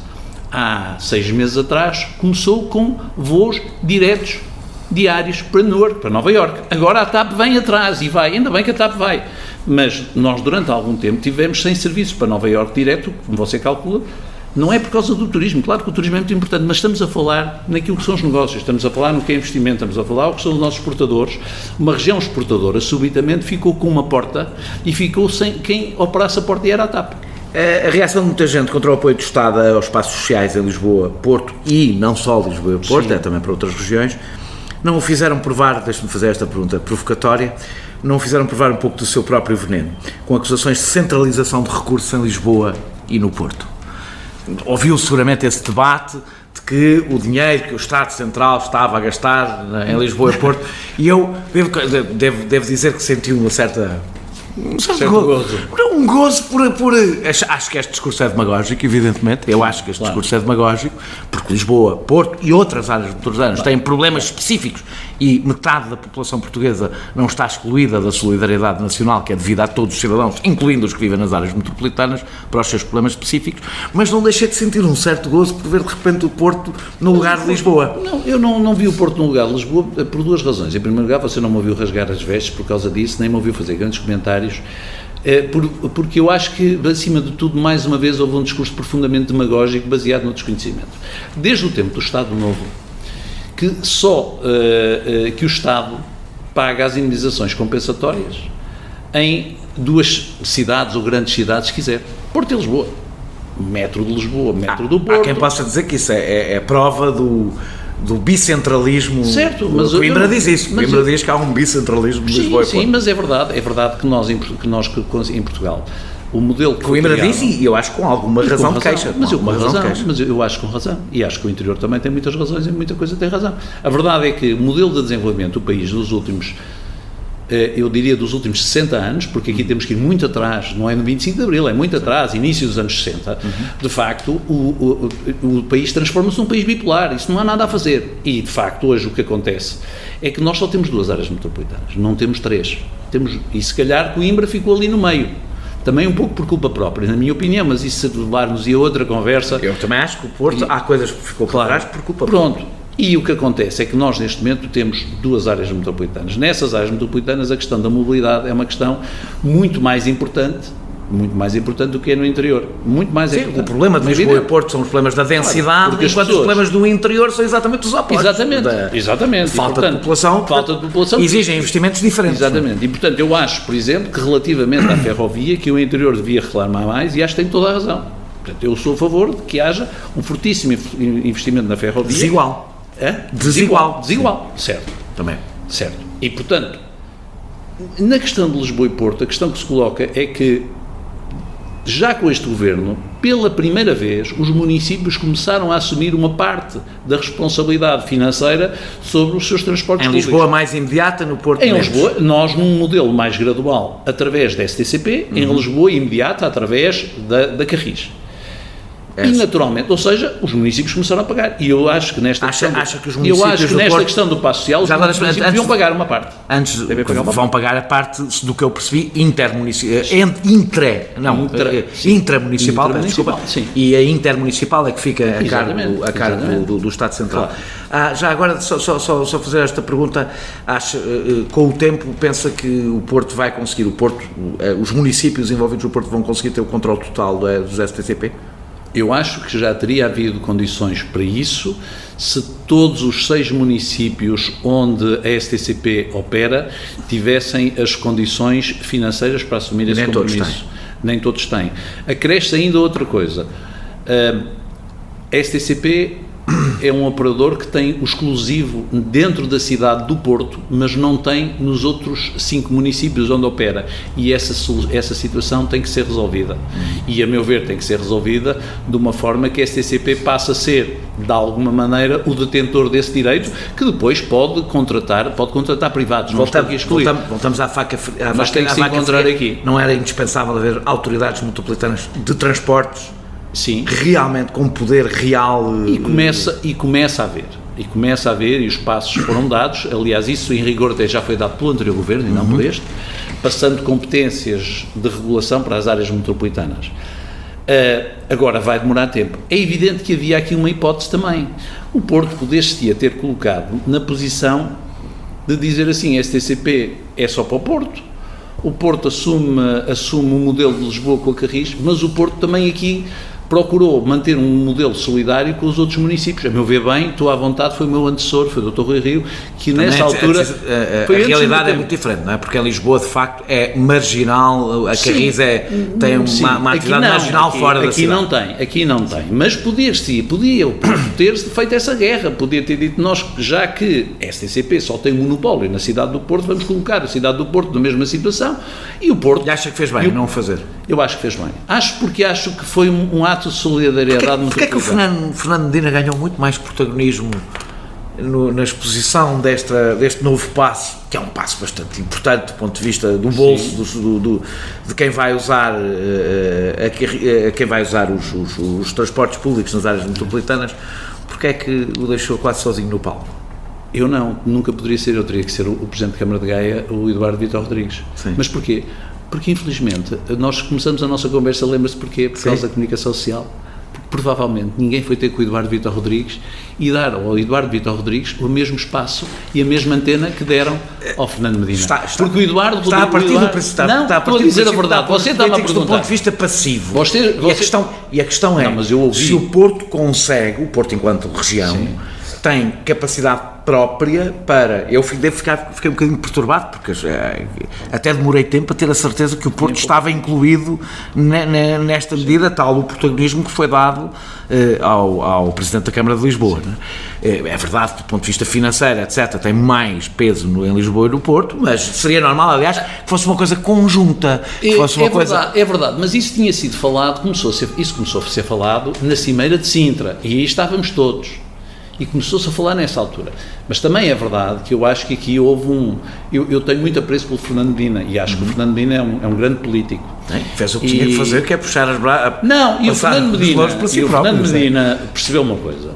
há 6 meses atrás, começou com voos diretos, diários, para Newark, para Nova Iorque. Agora a TAP vem atrás e vai, ainda bem que a TAP vai. Mas nós, durante algum tempo, tivemos sem serviços para Nova Iorque direto, como você calcula. Não é por causa do turismo, claro que o turismo é muito importante, mas estamos a falar naquilo que são os negócios, estamos a falar no que é investimento, estamos a falar o que são os nossos exportadores. Uma região exportadora, subitamente, ficou com uma porta e ficou sem quem operasse a porta, e era a TAP. A reação de muita gente contra o apoio do Estado aos espaços sociais em Lisboa, Porto, e não só Lisboa e Porto, é também para outras regiões, não o fizeram provar, deixe-me fazer esta pergunta provocatória, não o fizeram provar um pouco do seu próprio veneno, com acusações de centralização de recursos em Lisboa e no Porto. Ouviu seguramente esse debate de que o dinheiro que o Estado Central estava a gastar em Lisboa e Porto, e eu devo dizer que senti uma certa... gozo. Um gozo por... Acho que este discurso é demagógico, evidentemente. Eu acho que este discurso é demagógico, porque Lisboa, Porto e outras áreas metropolitanas têm problemas específicos e metade da população portuguesa não está excluída da solidariedade nacional, que é devida a todos os cidadãos, incluindo os que vivem nas áreas metropolitanas, para os seus problemas específicos, mas não deixei de sentir um certo gozo por ver de repente o Porto no lugar de Lisboa. Não, eu não vi o Porto no lugar de Lisboa por 2 razões. Em primeiro lugar, você não me ouviu rasgar as vestes por causa disso, nem me ouviu fazer grandes comentários, porque eu acho que, acima de tudo, mais uma vez, houve um discurso profundamente demagógico baseado no desconhecimento. Desde o tempo do Estado Novo, que que o Estado paga as indemnizações compensatórias em 2 cidades ou grandes cidades, se quiser, Porto e Lisboa. Metro de Lisboa, metro do Porto. Há quem possa dizer que isso é prova do bicentralismo. Certo, mas Coimbra diz isso. Coimbra diz que há um bicentralismo de Lisboa e Porto. Sim, mas é verdade que nós em Portugal, o modelo que Coimbra diz, e eu acho com alguma razão de queixa. Mas eu acho com razão, e acho que o interior também tem muitas razões e muita coisa tem razão. A verdade é que o modelo de desenvolvimento do país dos últimos, eu diria dos últimos 60 anos, porque aqui temos que ir muito atrás, não é no 25 de Abril, é muito atrás, início dos anos 60, de facto o país transforma-se num país bipolar, isso não há nada a fazer, e de facto hoje o que acontece é que nós só temos 2 áreas metropolitanas, não temos 3, e se calhar Coimbra ficou ali no meio, também um pouco por culpa própria, na minha opinião, mas isso se levar-nos a outra conversa... Eu também acho que o Porto, há coisas que ficou por trás por culpa própria. E o que acontece é que nós, neste momento, temos 2 áreas metropolitanas. Nessas áreas metropolitanas, a questão da mobilidade é uma questão muito mais importante do que é no interior. Muito mais importante. O problema de Lisboa e Porto são os problemas da densidade, enquanto os problemas do interior são exatamente os opostos. Exatamente. Falta de população exigem investimentos diferentes. Exatamente. E, portanto, eu acho, por exemplo, que relativamente à ferrovia, que o interior devia reclamar mais, e acho que tem toda a razão. Portanto, eu sou a favor de que haja um fortíssimo investimento na ferrovia. Desigual. Desigual. Certo. Também. Certo. E, portanto, na questão de Lisboa e Porto, a questão que se coloca é que, já com este governo, pela primeira vez, os municípios começaram a assumir uma parte da responsabilidade financeira sobre os seus transportes públicos. Em Lisboa mais imediata, no Porto menos. Em Lisboa, nós num modelo mais gradual, através da STCP, em Lisboa imediata, através da Carris. E naturalmente, ou seja, os municípios começaram a pagar. E eu acho que nesta questão do passo social, os municípios deviam pagar uma parte. Antes vão pagar a parte, do que eu percebi, intramunicipal, desculpa. Sim. E a intermunicipal é que fica a cargo do Estado Central. Claro. Já agora, só fazer esta pergunta, com o tempo pensa que o Porto vai conseguir, os municípios envolvidos no Porto vão conseguir ter o controle total dos STCP? Eu acho que já teria havido condições para isso se todos os 6 municípios onde a STCP opera tivessem as condições financeiras para assumir esse compromisso. Nem todos têm. Acresce ainda outra coisa. A STCP é um operador que tem o exclusivo dentro da cidade do Porto, mas não tem nos outros 5 municípios onde opera, e essa situação tem que ser resolvida, e a meu ver tem que ser resolvida de uma forma que a STCP passe a ser, de alguma maneira, o detentor desse direito, que depois pode contratar privados. Voltamos à faca mas tem que se encontrar aqui. Não era indispensável haver autoridades metropolitanas de transportes? Sim. Realmente com poder real. E começa a haver, e os passos foram dados. Aliás, isso em rigor até já foi dado pelo anterior governo e não por este, passando competências de regulação para as áreas metropolitanas. Agora vai demorar tempo. É evidente que havia aqui uma hipótese também. O Porto poder-se ter colocado na posição de dizer assim: a STCP é só para o Porto assume o modelo de Lisboa com a Carris, mas o Porto também aqui procurou manter um modelo solidário com os outros municípios. A meu ver bem, estou à vontade, foi o meu antecessor, foi o Dr. Rui Rio, que nessa altura... A realidade é muito diferente, não é? Porque em Lisboa, de facto, é marginal, a Carris tem uma atividade marginal fora da cidade. Aqui não tem, mas podia ter feito essa guerra, podia ter dito nós, já que a STCP só tem um monopólio na cidade do Porto, vamos colocar a cidade do Porto na mesma situação, e o Porto... E acha que fez bem não fazer? Eu acho que fez bem. Acho que foi um ato de solidariedade. Porquê é que o Fernando Medina ganhou muito mais protagonismo na exposição deste novo passo, que é um passo bastante importante do ponto de vista do bolso de quem vai usar os transportes públicos nas áreas metropolitanas? Porquê é que o deixou quase sozinho no palco? Eu nunca poderia ser, eu teria que ser o Presidente da Câmara de Gaia, o Eduardo Vítor Rodrigues. Sim. Mas porquê? Porque, infelizmente, nós começamos a nossa conversa, lembra-se porquê? Por causa da comunicação social. Porque, provavelmente, ninguém foi ter com o Eduardo Vítor Rodrigues e dar ao Eduardo Vítor Rodrigues o mesmo espaço e a mesma antena que deram ao Fernando Medina. Porque o Eduardo... Está a partir do princípio... Não, estou a dizer a verdade. Você estava a perguntar. Do ponto de vista passivo. E a questão é, mas eu ouvi. Se o Porto consegue, o Porto enquanto região, tem capacidade própria para... Eu fiquei um bocadinho perturbado, porque até demorei tempo a ter a certeza que o Porto estava incluído nesta medida, tal o protagonismo que foi dado ao Presidente da Câmara de Lisboa. É verdade, do ponto de vista financeiro, etc., tem mais peso em Lisboa e no Porto, mas seria normal, aliás, que fosse uma coisa conjunta. É verdade, mas isso tinha sido falado, começou a ser falado na Cimeira de Sintra, e aí estávamos todos. E começou-se a falar nessa altura. Mas também é verdade que eu acho que aqui houve eu tenho muito apreço pelo Fernando Medina, e acho que o Fernando Medina é um grande político. Fez o que tinha que fazer, que é puxar as braças. E o Fernando Medina percebeu uma coisa.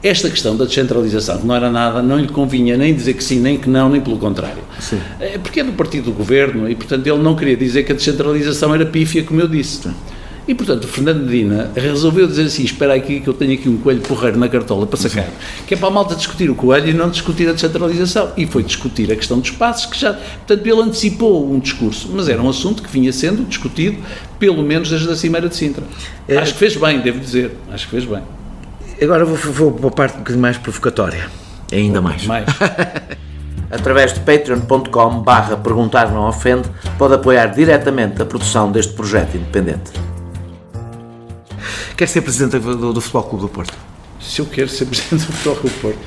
Esta questão da descentralização, que não era nada, não lhe convinha nem dizer que sim, nem que não, nem pelo contrário. Sim. Porque é do partido do governo, e portanto ele não queria dizer que a descentralização era pífia, como eu disse. Sim. E, portanto, o Fernando Medina resolveu dizer assim: espera aqui que eu tenho aqui um coelho porreiro na cartola para sacar, que é para a malta discutir o coelho e não discutir a descentralização. E foi discutir a questão dos passos, que já, portanto, ele antecipou um discurso, mas era um assunto que vinha sendo discutido, pelo menos desde a Cimeira de Sintra. Acho que fez bem, devo dizer, acho que fez bem. Agora vou para a parte um bocadinho mais provocatória, ainda mais. Através de patreon.com/perguntar não ofende, pode apoiar diretamente a produção deste projeto independente. Quer ser Presidente do Futebol Clube do Porto? Se eu quero ser Presidente do Futebol Clube do Porto,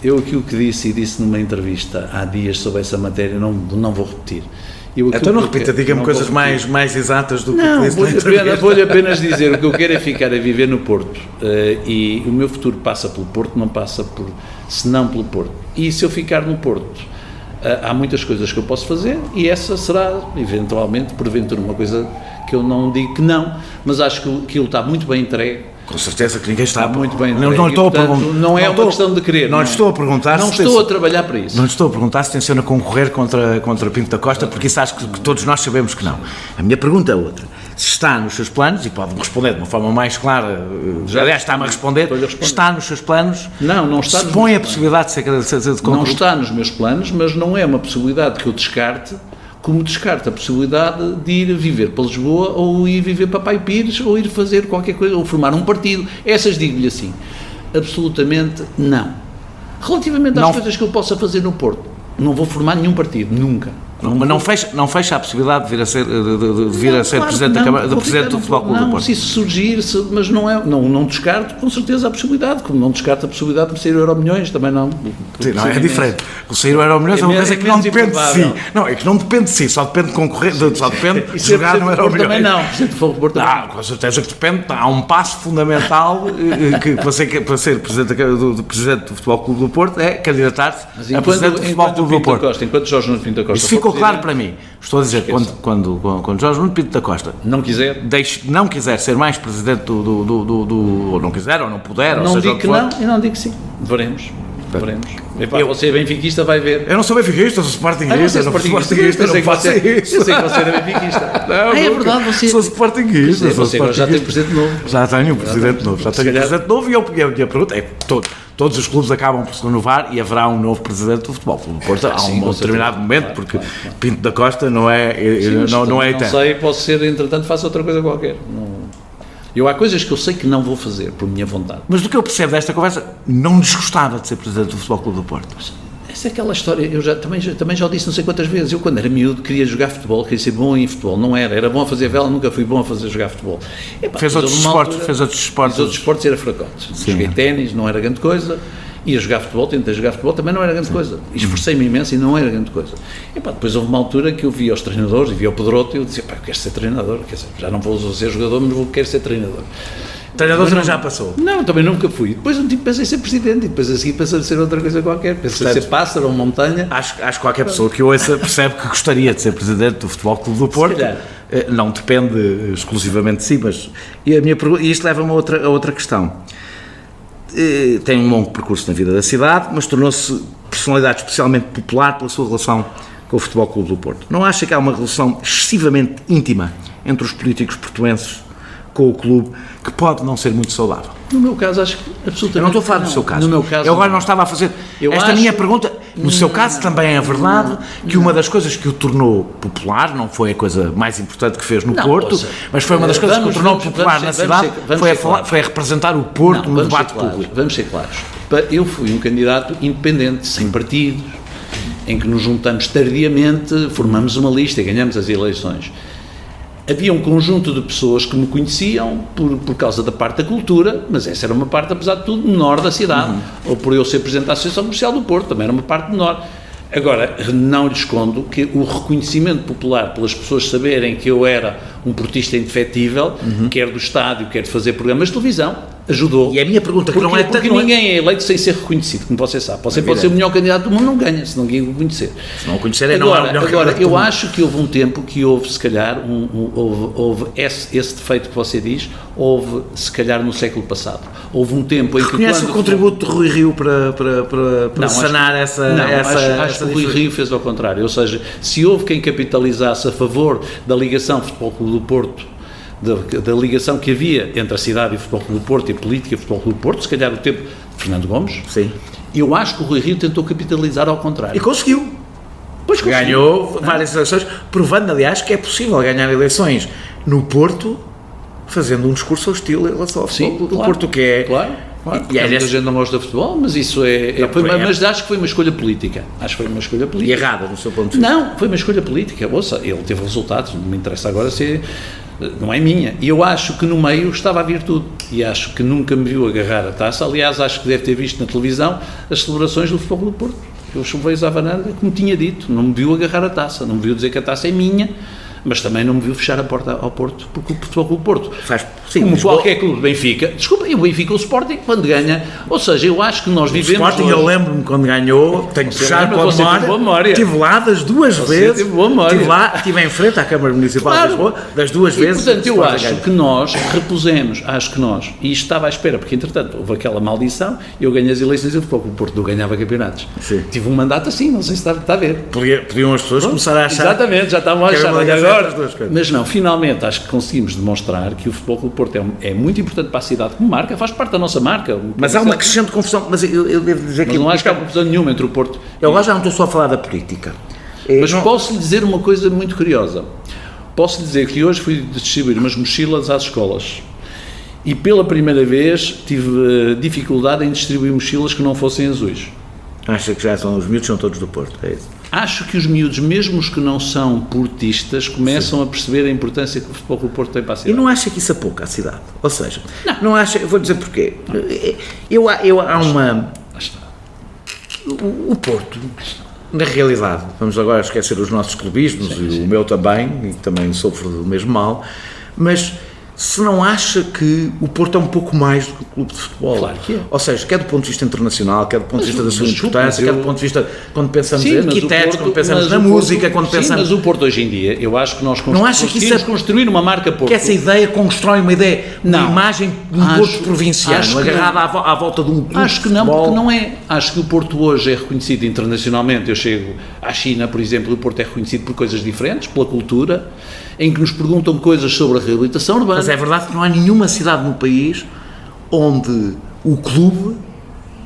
eu aquilo que disse numa entrevista há dias sobre essa matéria, não vou repetir. Então não repita, diga-me coisas mais exatas do que disse na entrevista. Vou-lhe apenas dizer, o que eu quero é ficar a viver no Porto, e o meu futuro passa pelo Porto, não passa senão pelo Porto. E se eu ficar no Porto, há muitas coisas que eu posso fazer, e essa será, eventualmente, porventura, uma coisa que eu não digo que não, mas acho que aquilo está muito bem entregue. Com certeza que ninguém está... Muito bem. Não estou a perguntar... Não é uma questão de querer. Não estou a perguntar... Não estou a trabalhar para isso. Não estou a perguntar se tenciona concorrer contra Pinto da Costa, porque isso acho que todos nós sabemos que não. A minha pergunta é outra. Se está nos seus planos, e pode-me responder de uma forma mais clara, aliás, está-me a responder, está nos seus planos? Não está. Se põe a possibilidade de concorrer? Não está nos meus planos, mas não é uma possibilidade que eu descarte, como descarto a possibilidade de ir viver para Lisboa, ou ir viver para Pai Pires, ou ir fazer qualquer coisa, ou formar um partido. Essas digo-lhe assim, absolutamente não. Relativamente às coisas que eu possa fazer no Porto, não vou formar nenhum partido, nunca. Mas não fecha a possibilidade de vir a ser, claro, Presidente da Câmara, Presidente do Futebol Clube do Porto? Se isso surgir, mas não descarto com certeza a possibilidade, como não descarto a possibilidade de sair o Euromilhões, também não. Sim, não, é diferente. O sair o Euromilhões é uma coisa que não depende de si. Não, é que não depende de si, só depende de concorrer, só depende de jogar no Euromilhões. Também não, Presidente do Futebol Clube também não. Com certeza que depende, há um passo fundamental que para ser Presidente do Futebol Clube do Porto é candidatar-se a Presidente do Futebol Clube do Porto. Enquanto Jorge Nuno Pinto da Costa... Isso ficou claro para mim. Estou a dizer, quando Jorge Nuno Pinto da Costa não quiser ser mais presidente ou não quiser, ou não puder, não digo que não, e não digo que sim. Veremos. Você é benfiquista, vai ver. Eu não sou benfiquista, sou sportinguista. Eu não faço isso. Eu sei que você é benfiquista. É verdade, você... Sou sportinguista. Você já tem presidente novo. Já tenho um presidente novo. E a minha pergunta é, todos os clubes acabam por se renovar e haverá um novo presidente do Futebol Clube do Porto. Há um determinado momento, porque Pinto da Costa não é eterno. Não sei, posso ser, entretanto, faço outra coisa qualquer. Há coisas que eu sei que não vou fazer, por minha vontade. Mas do que eu percebo desta conversa, não desgostava de ser presidente do Futebol Clube do Porto. Essa é aquela história, também já o disse não sei quantas vezes. Eu, quando era miúdo, queria jogar futebol, queria ser bom em futebol. Não era bom a fazer vela, nunca fui bom a jogar futebol. Fez outros esportes. Os outros esportes era fracote. Joguei ténis, não era grande coisa. Ia jogar futebol, tentei jogar futebol, também não era grande coisa. Esforcei-me imenso e não era grande coisa. Depois houve uma altura que eu via os treinadores e via o Pedroto e eu dizia, eu quero ser treinador, já não vou ser jogador, mas quero ser treinador. Treinador não já passou? Não, também nunca fui. Depois um tipo pensei em ser presidente e depois a seguir pensei em ser outra coisa qualquer. Pensei em ser pássaro ou montanha. Acho que qualquer pessoa que ouça percebe que gostaria de ser presidente do Futebol Clube do Porto. Não depende exclusivamente de si, mas... E isto leva-me a outra questão. Tem um longo percurso na vida da cidade, mas tornou-se personalidade especialmente popular pela sua relação com o Futebol Clube do Porto. Não acha que há uma relação excessivamente íntima entre os políticos portuenses com o clube que pode não ser muito saudável? No meu caso, acho que absolutamente. Eu não estou a falar do seu caso. No meu caso, eu agora não estava a fazer minha pergunta. No seu caso também é verdade que uma das coisas que o tornou popular, não foi a coisa mais importante que fez no Porto, mas foi uma das coisas que o tornou popular na cidade, foi a representar o Porto no debate público. Vamos ser claros. Eu fui um candidato independente, sem partidos, em que nos juntamos tardiamente, formamos uma lista e ganhamos as eleições. Havia um conjunto de pessoas que me conheciam por causa da parte da cultura, mas essa era uma parte, apesar de tudo, menor da cidade. Ou por eu ser presidente da Associação Comercial do Porto, também era uma parte menor. Agora, não lhe escondo que o reconhecimento popular, pelas pessoas saberem que eu era um portista indefetível, quer do estádio, quer de fazer programas de televisão, ajudou. E a minha pergunta porque, não é porque ninguém é eleito sem ser reconhecido, como você sabe. Você pode ser o melhor candidato do mundo, não ganha, se ninguém o conhecer. Se não o conhecer, não é o melhor Agora, eu acho que houve um tempo que houve, se calhar, houve esse defeito que você diz, houve, se calhar, no século passado. Houve um tempo em que... Reconhece o contributo de Rui Rio para sanar essa... Acho que o Rui Rio fez ao contrário. Ou seja, se houve quem capitalizasse a favor da ligação Futebol Clube do Porto, da ligação que havia entre a cidade e o Futebol Clube do Porto e a política e o Futebol Clube do Porto, se calhar o tempo de Fernando Gomes, sim. Eu acho que o Rui Rio tentou capitalizar ao contrário. E conseguiu. Pois ganhou várias eleições, provando, aliás, que é possível ganhar eleições no Porto fazendo um discurso hostil em relação ao Futebol Clube do Porto, que é... Claro. E muita gente não gosta de futebol, mas isso mas acho que foi uma escolha política. E errada, no seu ponto de vista. Não, foi uma escolha política. Ouça, ele teve resultados, não me interessa agora se... Não é minha. E eu acho que no meio estava a virtude. E acho que nunca me viu agarrar a taça. Aliás, acho que deve ter visto na televisão as celebrações do Futebol Clube do Porto. Eu chuveis à varanda, como tinha dito, não me viu agarrar a taça, não me viu dizer que a taça é minha. mas também não me viu fechar a porta ao Porto, porque o Futebol Clube do Porto, Sim, como qualquer clube de Benfica, desculpa, e o Benfica, o Sporting, quando ganha, ou seja, eu acho que nós vivemos... O Sporting, eu lembro-me quando ganhou, tenho que puxar com a memória, estive lá das duas vezes, estive em frente à Câmara Municipal de Lisboa, das duas vezes. Portanto, eu acho que nós repusemos, e isto estava à espera, porque entretanto houve aquela maldição, eu ganhei as eleições e o Futebol Clube do Porto não ganhava campeonatos. Sim. Tive um mandato assim, não sei se está a ver. Podiam as pessoas começar a achar... Exatamente, já estavam a achar agora. Mas não, finalmente acho que conseguimos demonstrar que o Futebol Clube do Porto é muito importante para a cidade como marca, faz parte da nossa marca. Mas há uma crescente confusão, mas eu devo dizer que... Mas não acho que há confusão nenhuma entre o Porto... Eu agora já não estou só a falar da política. Mas posso lhe dizer uma coisa muito curiosa. Posso lhe dizer que hoje fui distribuir umas mochilas às escolas e pela primeira vez tive dificuldade em distribuir mochilas que não fossem azuis. Acha que já são os miúdos, são todos do Porto, é isso? Acho que os miúdos, mesmo os que não são portistas, começam a perceber a importância que o Futebol Clube do Porto tem para a cidade. E não acha que isso apoca à cidade? Ou seja, não acha, eu vou dizer porquê. Há uma... O Porto, na realidade, vamos agora esquecer os nossos clubismos, e o meu também, e também sofro do mesmo mal, mas se não acha que o Porto é um pouco mais do que o clube de futebol. Claro que é. Ou seja, quer do ponto de vista internacional, quer do ponto de vista da sua importância, quer do ponto de vista, quando pensamos em arquitetos, quando pensamos na música, quando pensamos... Mas o Porto hoje em dia, eu acho que nós conseguimos construir uma marca Porto. Que essa ideia constrói uma ideia, uma imagem de um Porto provinciano, agarrada à volta de um clube. Acho que não, porque não é. Acho que o Porto hoje é reconhecido internacionalmente. Eu chego à China, por exemplo, o Porto é reconhecido por coisas diferentes, pela cultura, em que nos perguntam coisas sobre a reabilitação urbana. Mas é verdade que não há nenhuma cidade no país onde o clube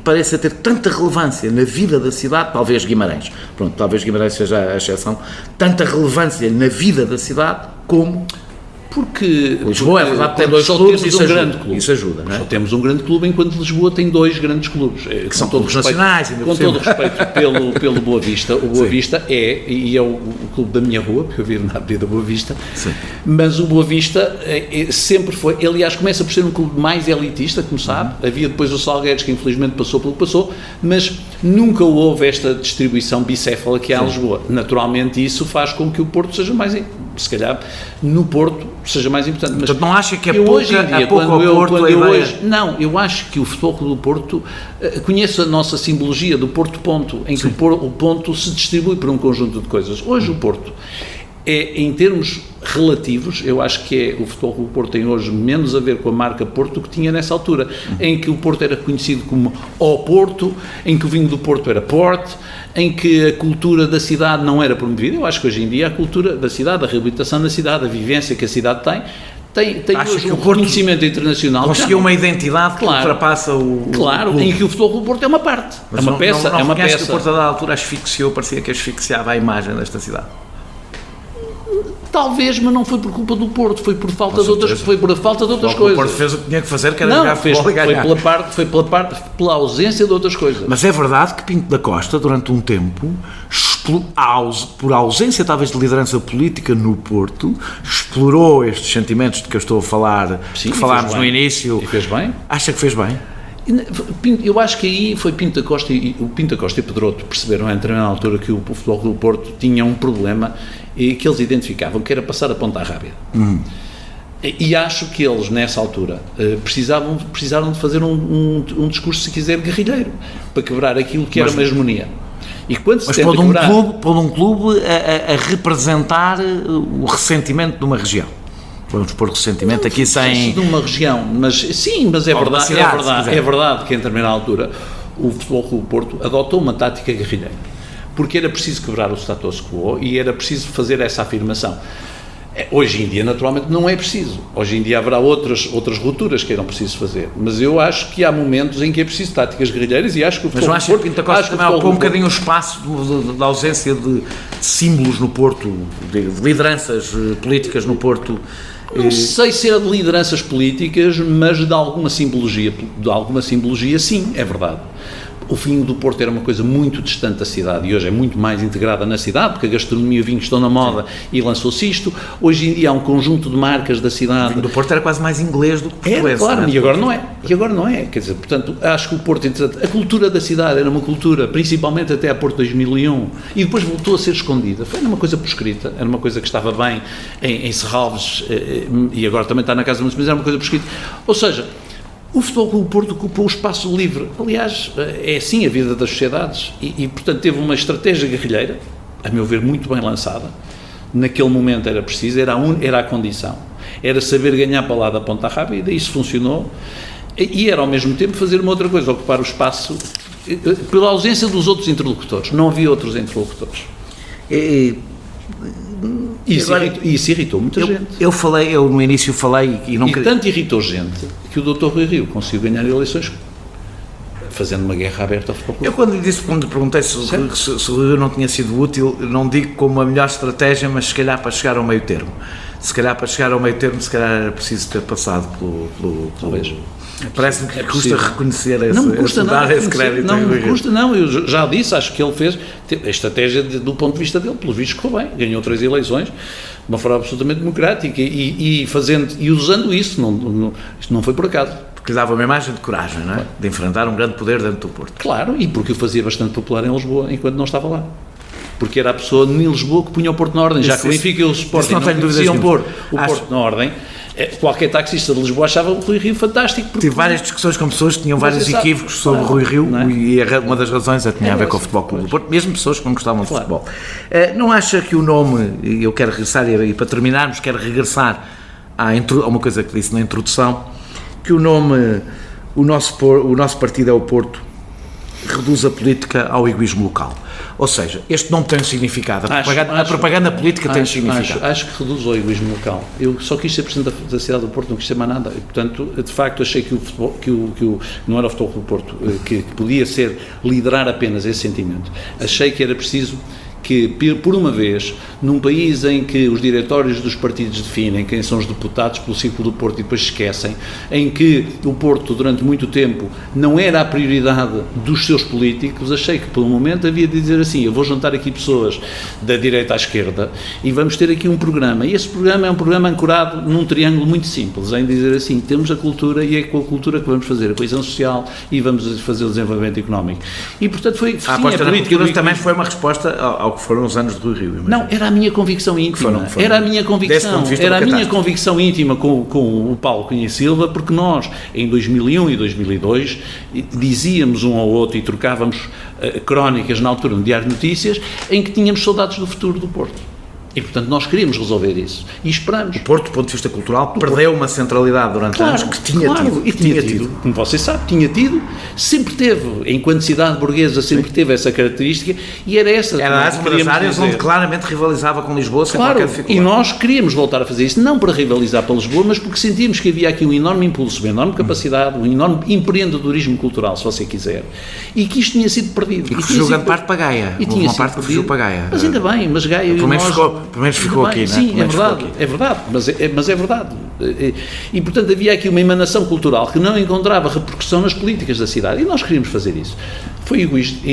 pareça ter tanta relevância na vida da cidade, talvez Guimarães, talvez Guimarães seja a exceção, tanta relevância na vida da cidade como... Porque Lisboa, é verdade, tem dois clubes e isso ajuda, não é? Só temos um grande clube, enquanto Lisboa tem dois grandes clubes. Que são clubes nacionais. Com todo o respeito pelo Boa Vista, o Boa Vista é o clube da minha rua, porque eu vivo na Avenida Boa Vista, mas o Boa Vista sempre foi, aliás, começa por ser um clube mais elitista, como sabe, havia depois o Salgueiros, que infelizmente passou pelo que passou, mas nunca houve esta distribuição bicéfala que há em Lisboa. Naturalmente isso faz com que o Porto seja mais, se calhar, no Porto seja mais importante. Mas então não acha que é pouco ao Porto a ideia? Não, eu acho que o Futebol Clube do Porto conhece a nossa simbologia do Porto-Ponto, em que o ponto se distribui por um conjunto de coisas. Hoje o Porto em termos relativos, eu acho que o Futebol Clube do Porto tem hoje menos a ver com a marca Porto do que tinha nessa altura, em que o Porto era conhecido como o Porto, em que o vinho do Porto era Porto, em que a cultura da cidade não era promovida. Eu acho que hoje em dia a cultura da cidade, a reabilitação da cidade, a vivência que a cidade tem hoje um reconhecimento internacional. Conseguiu uma identidade que ultrapassa o... Claro, em que o Futebol Clube do Porto é uma parte, mas é uma peça. Não reconhece que o Porto a dada altura asfixiou, parecia que asfixiava a imagem desta cidade. Talvez, mas não foi por culpa do Porto, foi por falta de outras, coisas. O Porto fez o que tinha que fazer, que era jogar futebol e ganhar. Foi pela ausência de outras coisas. Mas é verdade que Pinto da Costa, durante um tempo, por ausência talvez de liderança política no Porto, explorou estes sentimentos de que eu estou a falar, que falámos no início. E fez bem? Acha que fez bem? Eu acho que aí foi Pinto da Costa e Pedroto perceberam a determinada altura que o Futebol Clube do Porto tinha um problema e que eles identificavam, que era passar a ponta rápida. E acho que eles, nessa altura, precisaram de fazer um discurso, se quiser, guerrilheiro, para quebrar aquilo que era uma hegemonia. E quando se tenta quebrar... Pôr um clube a representar o ressentimento de uma região. Vamos pôr ressentimento aqui sem... De uma região, mas sim, mas é verdade que em determinada altura o Futebol Clube do Porto adotou uma tática guerrilheira, porque era preciso quebrar o status quo e era preciso fazer essa afirmação. Hoje em dia, naturalmente, não é preciso. Hoje em dia haverá outras rupturas que eram preciso fazer, mas eu acho que há momentos em que é preciso táticas guerrilheiras e acho que o Futebol Clube do Porto... Mas não acha que Pinto da Costa também ocupou um bocadinho o espaço da ausência de símbolos no Porto, de lideranças políticas no Porto? Não sei se era de lideranças políticas, mas de alguma simbologia sim, é verdade. o vinho do Porto era uma coisa muito distante da cidade e hoje é muito mais integrada na cidade, porque a gastronomia e o vinho estão na moda e lançou-se isto. Hoje em dia há um conjunto de marcas da cidade. O vinho do Porto era quase mais inglês do que português. Era, claro, e agora não é. Quer dizer, portanto, acho que o Porto, a cultura da cidade era uma cultura, principalmente até a Porto 2001, e depois voltou a ser escondida. Foi uma coisa prescrita, era uma coisa que estava bem em Serralves e agora também está na Casa dos Municípios, era uma coisa prescrita. Ou seja, o Futebol Clube do Porto ocupou o espaço livre. Aliás, é assim a vida das sociedades e portanto, teve uma estratégia guerrilheira, a meu ver, muito bem lançada. Naquele momento era preciso, era a condição. Era saber ganhar para lá da ponta rápida, e isso funcionou. E era, ao mesmo tempo, fazer uma outra coisa, ocupar o espaço pela ausência dos outros interlocutores. Não havia outros interlocutores. Isso irritou muita gente. Eu no início falei e tanto irritou gente que o Dr. Rui Rio conseguiu ganhar eleições fazendo uma guerra aberta ao futebol. Eu quando lhe perguntei se o Rio não tinha sido útil, não digo como a melhor estratégia, mas se calhar para chegar ao meio termo. Se calhar para chegar ao meio termo, se calhar era preciso ter passado pelo parece-me que custa reconhecer esse crédito. Não me custa, não, eu já disse, acho que ele fez a estratégia do ponto de vista dele, pelo visto correu bem, ganhou 3 eleições de uma forma absolutamente democrática e usando isso, isto não foi por acaso. Porque lhe dava uma imagem de coragem, não é? Claro. De enfrentar um grande poder dentro do Porto. Claro, e porque o fazia bastante popular em Lisboa, enquanto não estava lá. Porque era a pessoa em Lisboa que punha o Porto na ordem, já que o Benfica e o Sporting não conseguiam pôr o Porto na ordem. Qualquer taxista de Lisboa achava o Rui Rio fantástico. Tive várias discussões com pessoas que tinham vários equívocos sobre o Rui Rio, e uma das razões tinha a ver com o Futebol Clube do Porto, mesmo pessoas que não gostavam de futebol. Não acha que o nome, e eu quero regressar, e para terminarmos, quero regressar a uma coisa que disse na introdução, que o nome, o nosso partido é o Porto, reduz a política ao egoísmo local. Ou seja, este nome tem um significado, a propaganda política tem um significado. Acho que reduz ao egoísmo local. Eu só quis ser presidente da cidade do Porto, não quis ser mais nada. E, portanto, de facto, achei que não era o Futebol Clube do Porto, que podia ser liderar apenas esse sentimento. Achei que era preciso que, por uma vez, num país em que os diretórios dos partidos definem quem são os deputados pelo Círculo do Porto e depois esquecem, em que o Porto, durante muito tempo, não era a prioridade dos seus políticos, achei que, por um momento, havia de dizer assim, eu vou juntar aqui pessoas da direita à esquerda e vamos ter aqui um programa. E esse programa é um programa ancorado num triângulo muito simples, em dizer assim, temos a cultura e é com a cultura que vamos fazer a coesão social e vamos fazer o desenvolvimento económico. E, portanto, foi... A aposta na cultura também foi uma resposta ao que foram os anos de Rui Rio. Imagino. Não, era a minha convicção íntima. Era a minha convicção íntima com o Paulo Cunha e Silva, porque nós, em 2001 e 2002, dizíamos um ao outro e trocávamos crónicas na altura no Diário de Notícias, em que tínhamos saudades do futuro do Porto. E, portanto, nós queríamos resolver isso. E esperamos. O Porto, do ponto de vista cultural, perdeu uma centralidade durante anos que tinha tido. Como você sabe, tinha tido, sempre teve, enquanto cidade burguesa, sempre teve essa característica, e era essa. Era uma das áreas onde claramente rivalizava com Lisboa, sem qualquer dificuldade. E nós queríamos voltar a fazer isso, não para rivalizar para Lisboa, mas porque sentíamos que havia aqui um enorme impulso, uma enorme capacidade, um enorme empreendedorismo cultural, se você quiser, e que isto tinha sido perdido. E que fugiu grande parte para Gaia. E tinha uma parte que fugiu para Gaia. Mas ainda bem, mas Gaia... Pelo menos ficou aqui, sim, não é? É verdade, mas é verdade. E, portanto, havia aqui uma emanação cultural que não encontrava repercussão nas políticas da cidade, e nós queríamos fazer isso. Foi egoísmo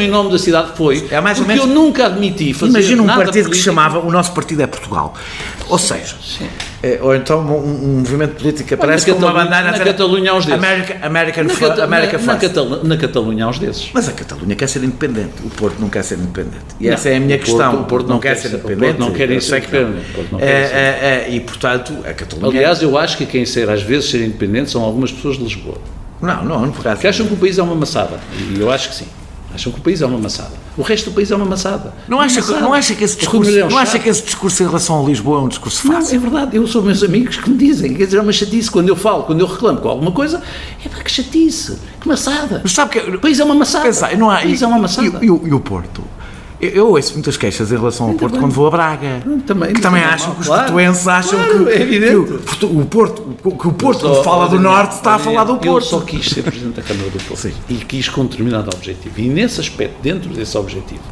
em nome da cidade, foi, porque eu nunca admiti fazer nada. Imagina um partido que se chamava O Nosso Partido é Portugal. Ou seja, ou então um movimento político parece como uma bandeira... Na Catalunha há uns desses. Na Catalunha há uns desses. Mas a Catalunha quer ser independente, o Porto não quer ser independente. E essa é a minha questão. O Porto não quer ser independente. O Porto não quer ser independente. E, portanto, a Catalunha... Aliás, eu acho que quem às vezes ser independente são algumas pessoas de Lisboa. Não, por causa. Que acham que o país é uma maçada. E eu acho que sim. Acham que o país é uma maçada. O resto do país é uma maçada. Não acha que esse discurso em relação a Lisboa é um discurso fácil? Não, é verdade. Eu sou meus amigos que me dizem. Quer dizer, é uma chatice. Quando eu falo, quando eu reclamo com alguma coisa, é para que chatice. Que maçada. Mas sabe que o país é uma maçada. O país é uma maçada. E o Porto? Eu ouço muitas queixas em relação ao Porto quando vou a Braga. Também acham que os portuenses acham que o Porto, quando fala do Norte, está a falar do Porto. Eu só quis ser Presidente da Câmara do Porto e quis com um determinado objetivo. E nesse aspecto, dentro desse objetivo,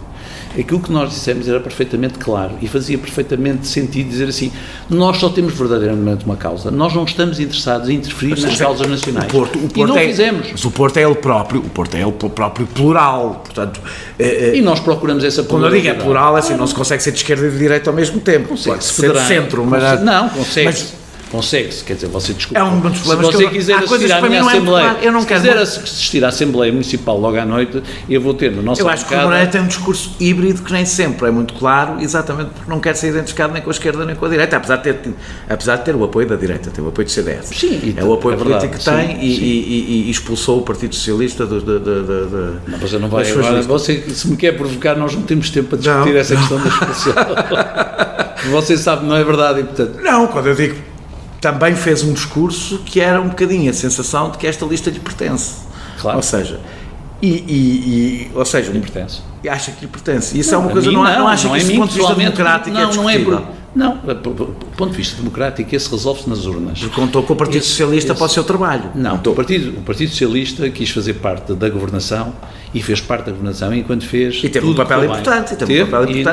Aquilo que nós dissemos era perfeitamente claro e fazia perfeitamente sentido dizer assim, nós só temos verdadeiramente uma causa, nós não estamos interessados em interferir nas causas nacionais. O Porto e não fizemos. Mas o Porto é ele próprio plural, portanto... E nós procuramos essa quando eu digo é plural, assim, não se consegue ser de esquerda e de direita ao mesmo tempo. Consegue-se ser de centro, mas... Não, consegue-se. Consegue-se, quer dizer, você desculpa. É um dos problemas. Se você quiser assistir à minha Assembleia, eu não se quiser assistir à Assembleia Municipal logo à noite, eu vou ter no nosso Eu acho que o Moreira tem um discurso híbrido que nem sempre é muito claro, exatamente porque não quer ser identificado nem com a esquerda nem com a direita, apesar de ter o apoio da direita, tem o apoio do CDS. Sim, é o apoio político que tem sim. E expulsou o Partido Socialista Não, mas eu não vai agora. Você, se me quer provocar, nós não temos tempo para discutir essa questão da expulsão. Você sabe, não é verdade, e portanto... Não, quando eu digo... Também fez um discurso que era um bocadinho a sensação de que esta lista lhe pertence. Claro. Ou seja, lhe pertence. Acha que lhe pertence. Isso é uma coisa, não acha que esse ponto de vista democrático é discutível? Não, do ponto de vista democrático, esse resolve-se nas urnas. Contou com o Partido Socialista para o seu trabalho. Não, o Partido Socialista quis fazer parte da governação e fez parte da governação enquanto fez. E teve um papel importante.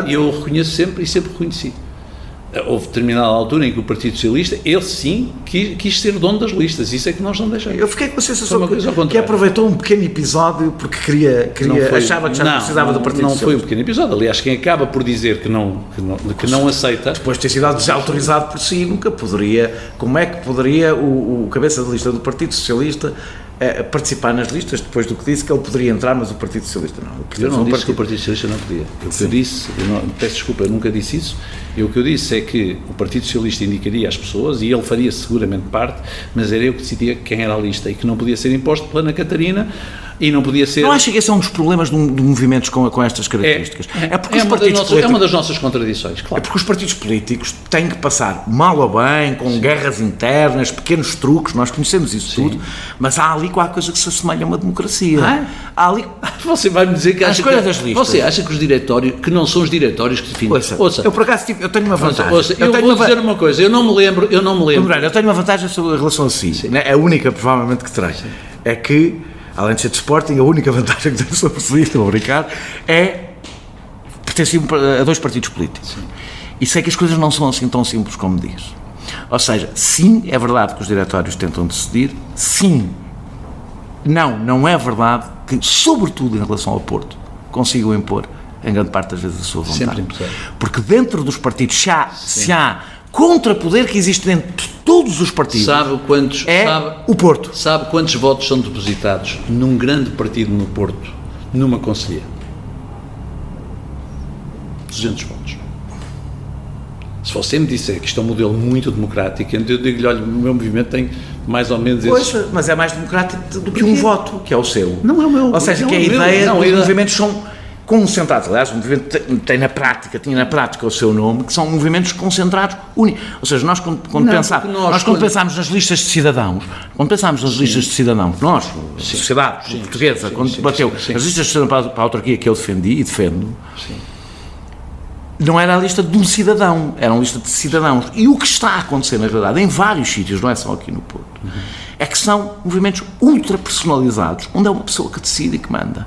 E eu reconheço sempre e sempre reconheci. Houve determinada altura em que o Partido Socialista, ele sim, quis ser dono das listas. Isso é que nós não deixamos. Eu fiquei com a sensação que aproveitou um pequeno episódio porque achava que já não precisava do Partido Socialista. Não foi um pequeno episódio. Aliás, quem acaba por dizer que não aceita... Depois de ter sido desautorizado por si, nunca poderia... Como é que poderia o cabeça de lista do Partido Socialista participar nas listas, depois do que disse que ele poderia entrar, mas o Partido Socialista não. Eu não disse que o Partido Socialista não podia. Eu disse, peço desculpa, eu nunca disse isso. O que eu disse é que o Partido Socialista indicaria as pessoas e ele faria seguramente parte, mas era eu que decidia quem era a lista e que não podia ser imposto pela Ana Catarina e não podia ser... Não acha que esse é um dos problemas de movimentos com estas características? É uma das nossas contradições, claro. É porque os partidos políticos têm que passar mal ou bem, com guerras internas, pequenos truques, nós conhecemos isso tudo, mas há ali qualquer coisa que se assemelha a uma democracia. Há ali... Você vai-me dizer que acha das listas. Você acha que os diretórios, que não são os diretórios que definem... Ouça, eu por acaso eu tenho uma vantagem. Eu vou dizer uma coisa, eu não me lembro... Eu tenho uma vantagem sobre a relação a si, né? É a única provavelmente que terei. É que, além de ser de Sporting, a única vantagem que tenho sobre si, estou a brincar, é pertencer a dois partidos políticos. Sim. E sei que as coisas não são assim tão simples como diz. Ou seja, sim, é verdade que os diretórios tentam decidir, sim, não é verdade que, sobretudo em relação ao Porto, consigam impor, em grande parte das vezes, a sua vontade. Sempre impossível. Porque dentro dos partidos, se há contrapoder que existe dentro de todos os partidos, o Porto. Sabe quantos votos são depositados num grande partido no Porto, numa conselhia? 200 votos. Se você me disser que isto é um modelo muito democrático, então eu digo-lhe, olha, o meu movimento tem mais ou menos esse... Pois, mas é mais democrático do que um voto, que é o seu. Não é o meu. Ou seja, que a ideia dos movimentos são concentrados. Aliás, o movimento tinha na prática o seu nome, que são movimentos concentrados, únicos. Ou seja, nós quando pensámos nas listas de cidadãos, nós, a sociedade portuguesa, quando debateu as listas de cidadãos para a autarquia que eu defendi e defendo, não era a lista de um cidadão, era uma lista de cidadãos. E o que está a acontecer, na verdade, em vários sítios, não é só aqui no Porto, é que são movimentos ultra personalizados, onde é uma pessoa que decide e que manda.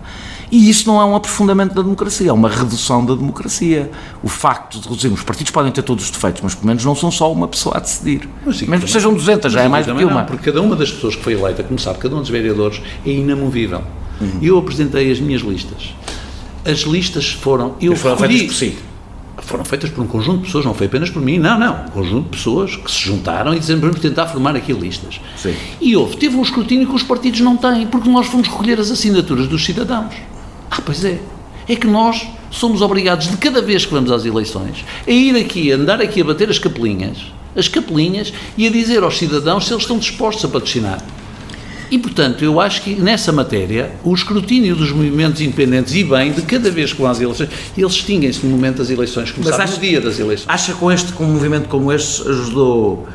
E isso não é um aprofundamento da democracia, é uma redução da democracia. O facto de reduzirmos, os partidos podem ter todos os defeitos, mas pelo menos não são só uma pessoa a decidir. Mesmo que sejam 200, já é mais do que uma. Não, porque cada uma das pessoas que foi eleita, como sabe, cada um dos vereadores é inamovível. Eu apresentei as minhas listas. As listas foram feitas por si. Foram feitas por um conjunto de pessoas, não foi apenas por mim, não, um conjunto de pessoas que se juntaram e disseram, vamos tentar formar aqui listas. Sim. E teve um escrutínio que os partidos não têm, porque nós fomos recolher as assinaturas dos cidadãos. Pois é que nós somos obrigados, de cada vez que vamos às eleições, a andar aqui a bater as capelinhas e a dizer aos cidadãos se eles estão dispostos a patrocinar. E, portanto, eu acho que nessa matéria, o escrutínio dos movimentos independentes e bem, de cada vez que vão às eleições, eles extinguem-se no momento das eleições, começar no dia das eleições. Acha que um movimento como este ajudou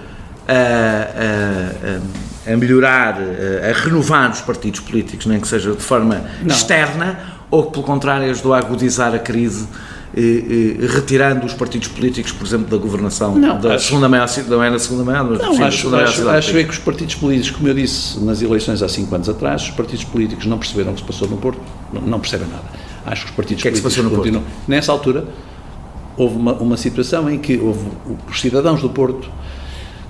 a melhorar, a renovar os partidos políticos, nem que seja de forma externa, ou que, pelo contrário, ajudou a agudizar a crise, retirando os partidos políticos, por exemplo, da governação segunda maior cidade, mas acho que os partidos políticos, como eu disse nas eleições há 5 anos atrás, os partidos políticos não perceberam o que se passou no Porto, não percebem nada. Acho que os partidos que políticos se passou no continuam. Nessa altura, houve uma situação em que os cidadãos do Porto,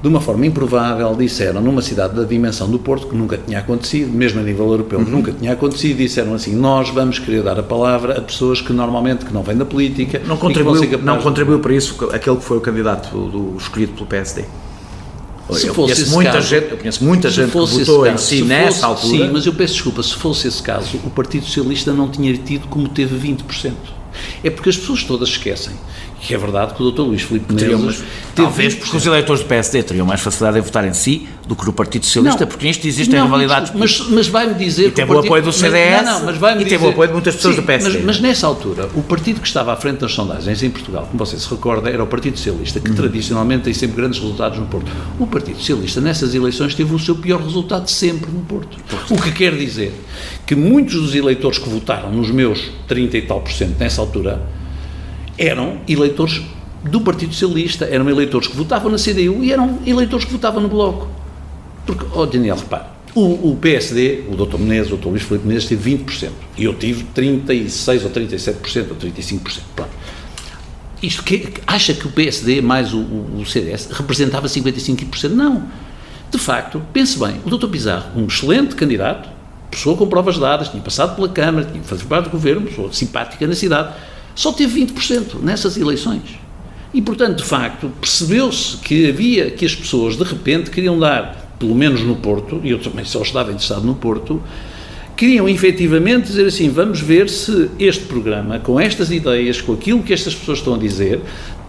de uma forma improvável, disseram, numa cidade da dimensão do Porto, que nunca tinha acontecido, mesmo a nível europeu, nunca tinha acontecido, disseram assim, nós vamos querer dar a palavra a pessoas que normalmente que não vêm da política. Não contribuiu para isso aquele que foi o candidato escolhido pelo PSD? Eu conheço muita gente que votou em si nessa altura. Sim, mas eu peço desculpa, se fosse esse caso, o Partido Socialista não tinha tido como teve 20%. É porque as pessoas todas esquecem que é verdade que o Dr. Luís Filipe Menezes talvez porque os eleitores do PSD teriam mais facilidade em votar em si do que no Partido Socialista, porque nisto existem rivalidades. Mas vai-me dizer e teve o apoio do CDS e teve o apoio de muitas pessoas do PSD. Mas nessa altura, o partido que estava à frente das sondagens em Portugal, como você se recorda, era o Partido Socialista, que tradicionalmente tem sempre grandes resultados no Porto. O Partido Socialista, nessas eleições, teve o seu pior resultado de sempre no Porto. O que quer dizer que muitos dos eleitores que votaram nos meus 30 e tal % nessa altura eram eleitores do Partido Socialista, eram eleitores que votavam na CDU e eram eleitores que votavam no Bloco. Porque, Daniel, repare, o PSD, o Dr. Menezes, o Dr. Luís Filipe Menezes teve 20%, e eu tive 36% ou 37% ou 35%. Pronto. Isto acha que o PSD mais o CDS representava 55%? Não. De facto, pense bem, o Dr. Pizarro, um excelente candidato, pessoa com provas dadas, tinha passado pela Câmara, tinha feito parte do governo, pessoa simpática na cidade, só teve 20% nessas eleições. E, portanto, de facto, percebeu-se que as pessoas, de repente, queriam dar, pelo menos no Porto, e eu também só estava interessado no Porto, queriam efetivamente dizer assim, vamos ver se este programa, com estas ideias, com aquilo que estas pessoas estão a dizer,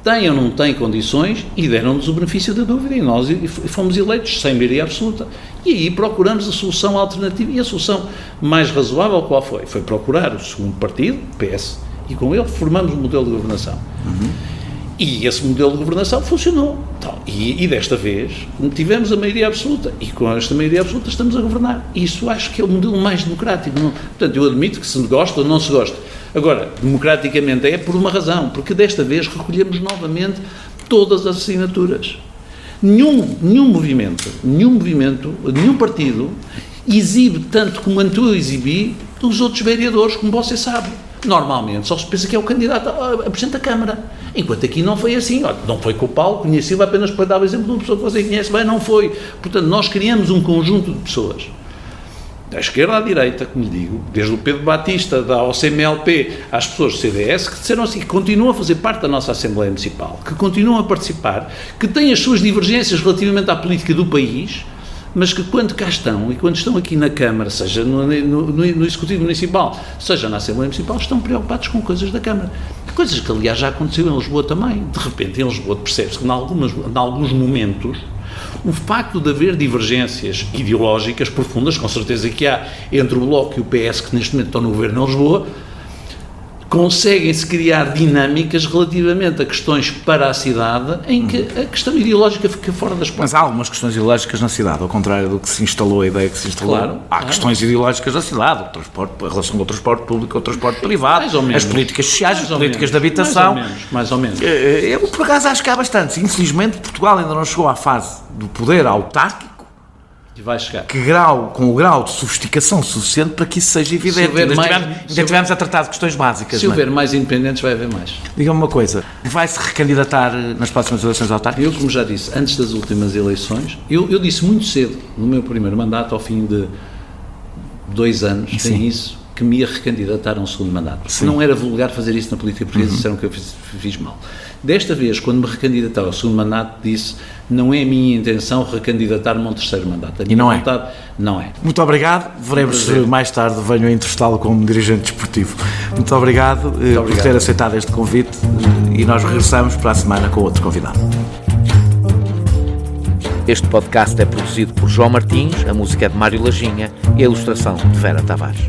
tem ou não tem condições, e deram-nos o benefício da dúvida, e nós fomos eleitos sem maioria absoluta. E aí procuramos a solução alternativa, e a solução mais razoável qual foi? Foi procurar o segundo partido, o PS, e com ele formamos um modelo de governação. E esse modelo de governação funcionou. Então, e desta vez tivemos a maioria absoluta. E com esta maioria absoluta estamos a governar. Isso acho que é o modelo mais democrático. Não? Portanto, eu admito que se gosta ou não se gosta. Agora, democraticamente é por uma razão. Porque desta vez recolhemos novamente todas as assinaturas. Nenhum movimento, nenhum partido exibe tanto como eu exibi os outros vereadores, como você sabe. Normalmente só se pensa que é o candidato a Presidente da Câmara, enquanto aqui não foi assim. Olha, não foi com o Paulo, conheci-o apenas para dar o exemplo de uma pessoa que você conhece bem, não foi. Portanto, nós criamos um conjunto de pessoas, da esquerda à direita, como lhe digo, desde o Pedro Batista, da OCMLP, às pessoas do CDS, que disseram assim, que continuam a fazer parte da nossa Assembleia Municipal, que continuam a participar, que têm as suas divergências relativamente à política do país, mas que quando cá estão, e quando estão aqui na Câmara, seja no Executivo Municipal, seja na Assembleia Municipal, estão preocupados com coisas da Câmara. Coisas que, aliás, já aconteceu em Lisboa também. De repente, em Lisboa, percebe-se que, em alguns momentos, o facto de haver divergências ideológicas profundas, com certeza que há, entre o Bloco e o PS, que neste momento estão no governo em Lisboa, conseguem-se criar dinâmicas relativamente a questões para a cidade em que a questão ideológica fica fora das portas. Mas há algumas questões ideológicas na cidade, ao contrário do que se instalou, a ideia que se instalou. Claro, há questões ideológicas na cidade, a relação com o transporte público, o transporte privado, mais ou menos, as políticas sociais, as políticas de habitação. Mais ou menos. Eu, por acaso, acho que há bastante. Infelizmente, Portugal ainda não chegou à fase do poder autárquico, e vai chegar. Com o grau de sofisticação suficiente para que isso seja evidente. Ainda estivemos a tratar de questões básicas. Se houver mais independentes, vai haver mais. Diga-me uma coisa, vai-se recandidatar nas próximas eleições autárquicas? Eu, como já disse, antes das últimas eleições, eu disse muito cedo, no meu primeiro mandato, ao fim de 2 anos, tem isso, que me ia recandidatar a um segundo mandato. Sim. Não era vulgar fazer isso na política portuguesa, disseram que eu fiz mal. Desta vez, quando me recandidatar ao segundo mandato, disse, não é a minha intenção recandidatar-me a um terceiro mandato. A minha vontade não é. Muito obrigado. Veremos mais tarde, venho a entrevistá-lo como dirigente desportivo. Muito obrigado por ter aceitado este convite e nós regressamos para a semana com outro convidado. Este podcast é produzido por João Martins, a música é de Mário Lajinha e a ilustração de Vera Tavares.